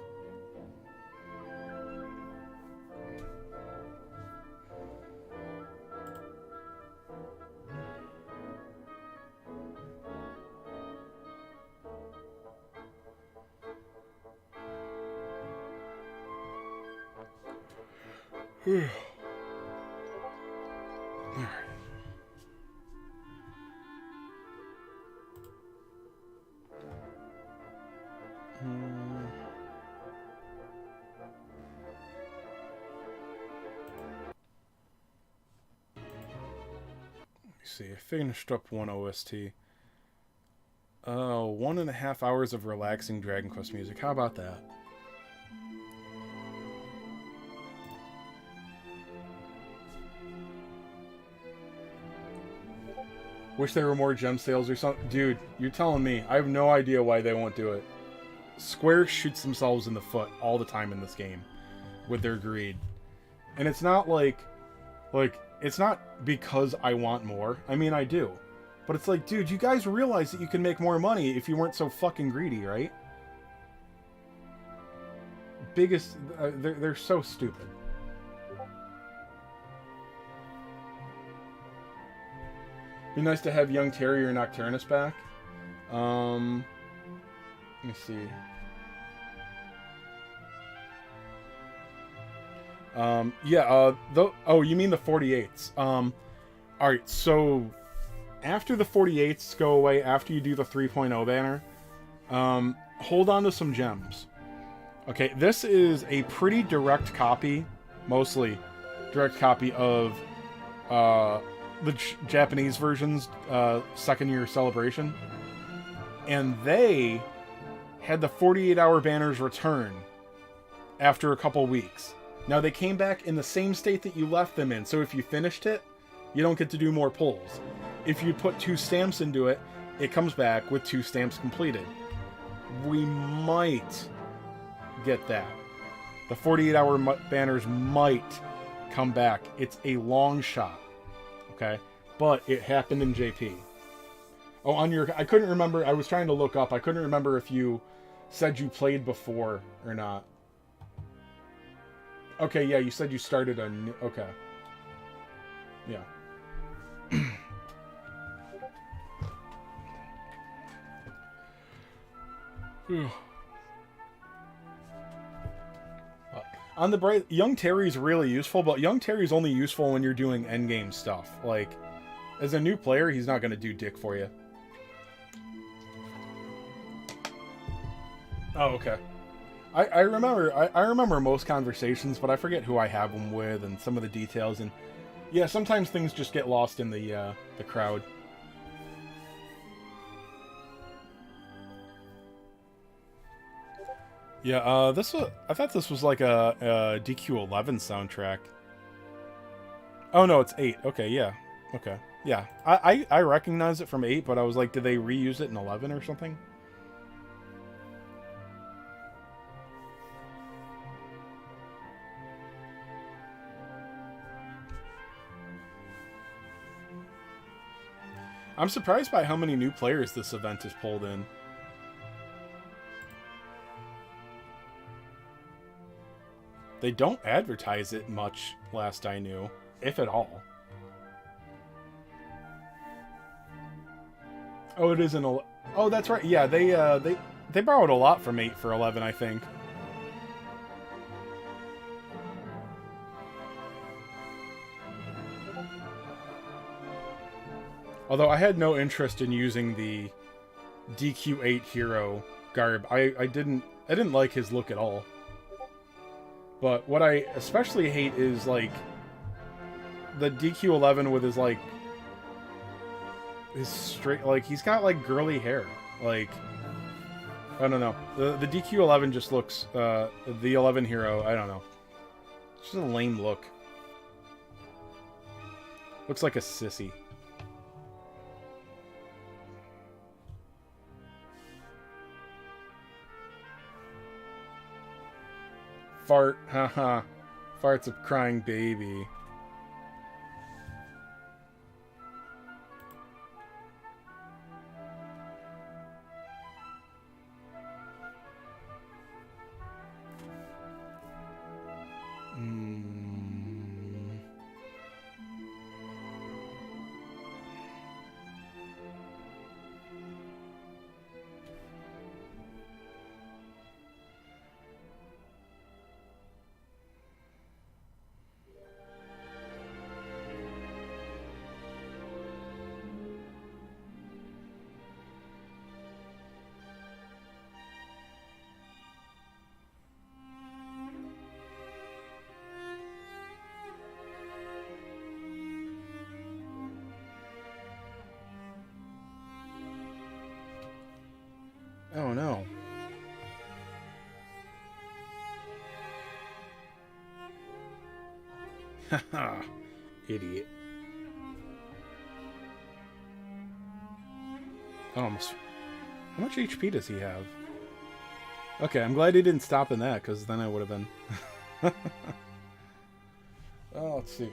See, I finished up one OST. 1.5 hours of relaxing Dragon Quest music. How about that? Wish there were more gem sales or something. Dude, you're telling me. I have no idea why they won't do it. Square shoots themselves in the foot all the time in this game with their greed. And it's not like it's not because I want more. I mean, I do. But it's like, dude, you guys realize that you can make more money if you weren't so fucking greedy, right? Biggest... they're so stupid. Be nice to have Young Terrier Nocturnus back. Let me see. Oh, you mean the 48s. Alright, so after the 48s go away, after you do the 3.0 banner, hold on to some gems. Okay, this is a pretty direct copy, mostly direct copy of the Japanese version's second year celebration. And they had the 48-hour banners return after a couple weeks. Now, they came back in the same state that you left them in, so if you finished it, you don't get to do more pulls. If you put 2 stamps into it, it comes back with 2 stamps completed. We might get that. The 48-hour banners might come back. It's a long shot, okay? But it happened in JP. Oh, on your... I couldn't remember. I was trying to look up. I couldn't remember if you said you played before or not. Okay, yeah, you said you started a new... Okay. Yeah. On the bright, Young Terry's really useful, but Young Terry's only useful when you're doing endgame stuff. Like, as a new player, he's not going to do dick for you. Oh, okay. I remember most conversations, but I forget who I have them with and some of the details. And yeah, sometimes things just get lost in the crowd. Yeah, I thought this was like a DQ11 soundtrack. Oh no, it's 8. Okay, yeah. Okay. Yeah. I recognize it from 8, but I was like, did they reuse it in 11 or something? I'm surprised by how many new players this event has pulled in. They don't advertise it much, last I knew, if at all. Oh, it is an... Oh, that's right. Yeah, they borrowed a lot from 8 for 11, I think. Although I had no interest in using the DQ8 hero garb. I didn't like his look at all. But what I especially hate is, like, the DQ11 with his, like, his straight, like, he's got, like, girly hair. Like, I don't know. The DQ11 just looks, the 11 hero, I don't know. It's just a lame look. Looks like a sissy. Fart, haha. Fart's a crying baby. Oh no. Haha. Idiot. Almost. How much HP does he have? Okay, I'm glad he didn't stop in that, because then I would have been... Oh, let's see.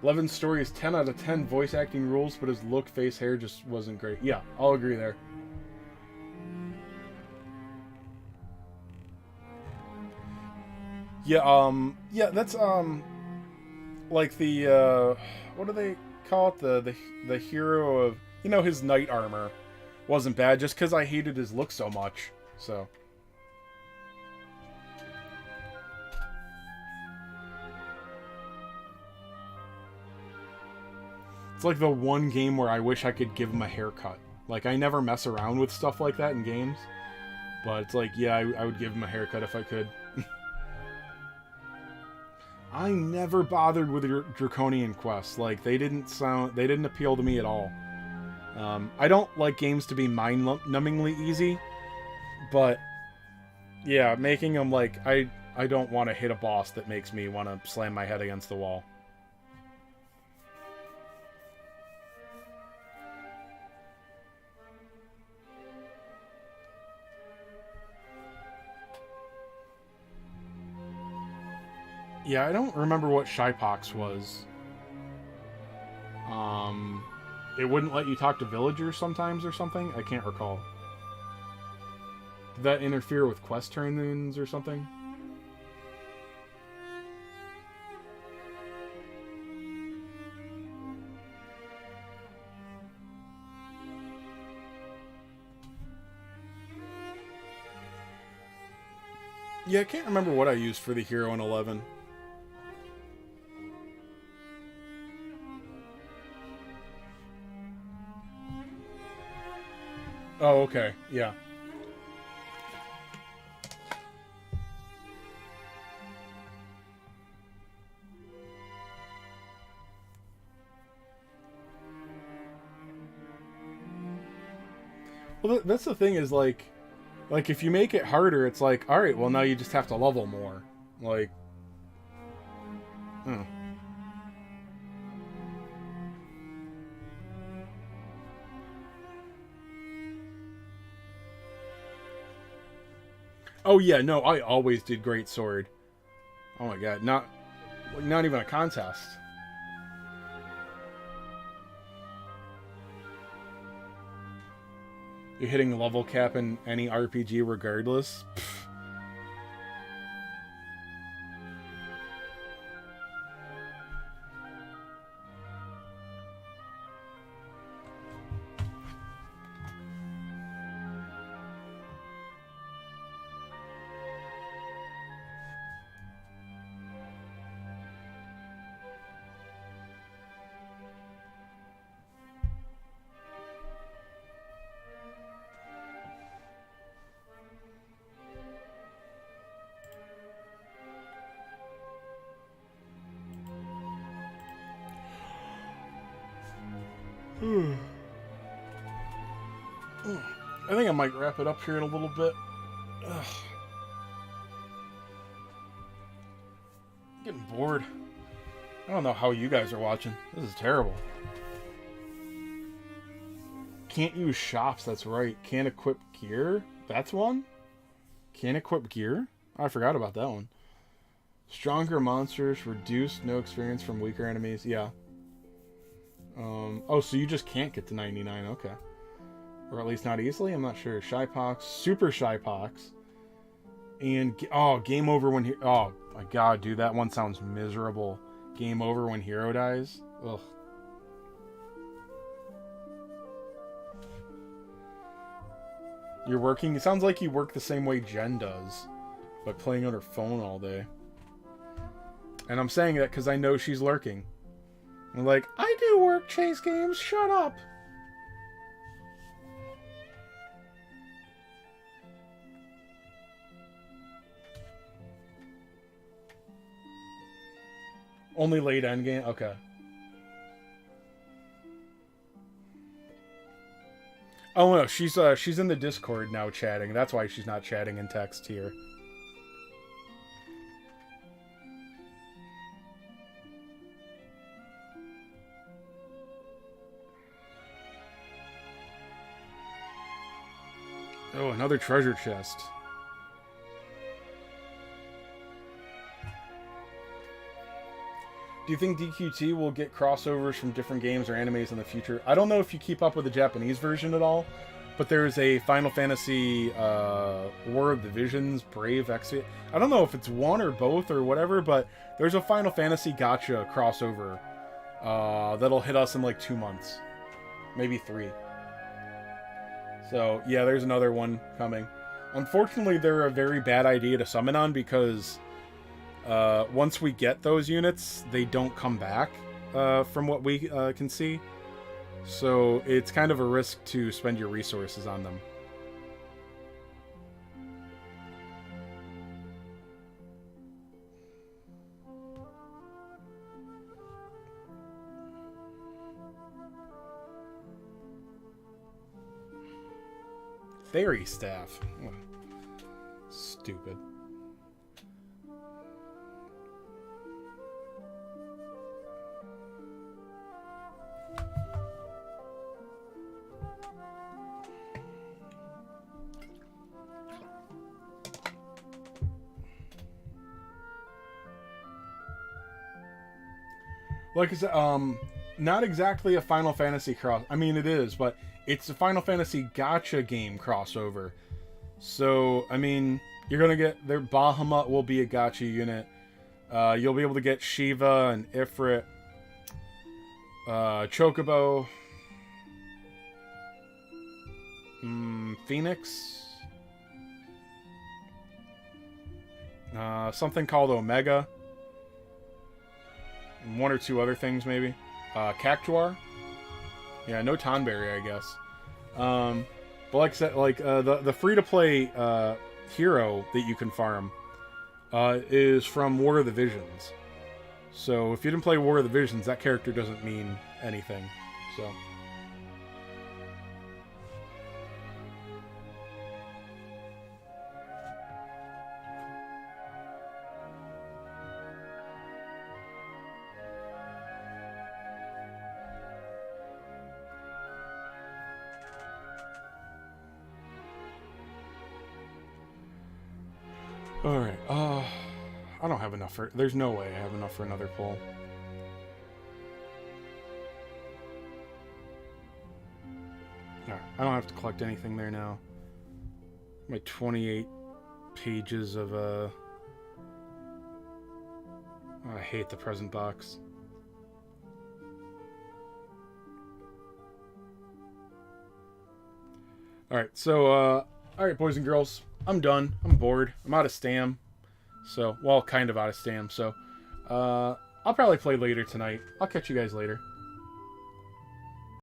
11's story is 10 out of 10 voice acting rules, but his look, face, hair just wasn't great. Yeah, I'll agree there. Yeah, that's, like the, what do they call it? The hero of, you know, his knight armor wasn't bad, just because I hated his look so much, so... It's like the one game where I wish I could give him a haircut. Like, I never mess around with stuff like that in games. But it's like, yeah, I would give him a haircut if I could. I never bothered with your Draconian quests. Like, they didn't appeal to me at all. I don't like games to be mind-numbingly easy. But, yeah, making them, like, I don't want to hit a boss that makes me want to slam my head against the wall. Yeah, I don't remember what Shypox was. It wouldn't let you talk to villagers sometimes or something? I can't recall. Did that interfere with quest turn-ins or something? Yeah, I can't remember what I used for the hero in 11. Oh, okay. Yeah. Well, that's the thing is, like if you make it harder, it's like, all right, well, now you just have to level more. Like, hmm. Oh yeah, no, I always did great sword. Oh my god, not even a contest. You're hitting level cap in any RPG regardless. Pfft. I think I might wrap it up here in a little bit. Ugh. I'm getting bored. I don't know how you guys are watching. This is terrible. Can't use shops, that's right. Can't equip gear? That's one? Can't equip gear? Oh, I forgot about that one. Stronger monsters, reduced no experience from weaker enemies. Yeah. Oh, so you just can't get to 99. Okay. Or at least not easily? I'm not sure. Shy Pox. Super Shy Pox. And, oh, game over when... Oh, my God, dude. That one sounds miserable. Game over when hero dies. Ugh. You're working... It sounds like you work the same way Jen does. By playing on her phone all day. And I'm saying that because I know she's lurking. I'm like, I do work chase games. Shut up. Only late end game? Okay. Oh no, she's in the Discord now chatting. That's why she's not chatting in text here. Oh, another treasure chest. Do you think DQT will get crossovers from different games or animes in the future? I don't know if you keep up with the Japanese version at all, but there's a Final Fantasy War of the Visions, Brave Exit. I don't know if it's one or both or whatever, but there's a Final Fantasy Gacha crossover that'll hit us in like 2 months. Maybe 3. So, yeah, there's another one coming. Unfortunately, they're a very bad idea to summon on because once we get those units, they don't come back from what we can see. So it's kind of a risk to spend your resources on them. Fairy staff. Oh, stupid. Like I said, not exactly a Final Fantasy cross. I mean, it is, but it's a Final Fantasy Gacha game crossover. So, I mean, you're going to get... Their Bahamut will be a gacha unit. You'll be able to get Shiva and Ifrit. Chocobo. Phoenix. Something called Omega. And one or two other things, maybe. Cactuar. Yeah, no Tonberry, I guess. But like I said, like, the free-to-play hero that you can farm is from War of the Visions. So if you didn't play War of the Visions, that character doesn't mean anything. So... Alright, I don't have enough for... There's no way I have enough for another pull. Alright, I don't have to collect anything there now. My 28 pages of, Oh, I hate the present box. Alright, so, alright, boys and girls. I'm done. I'm bored. I'm out of stam. So, well, kind of out of stam. So, I'll probably play later tonight. I'll catch you guys later.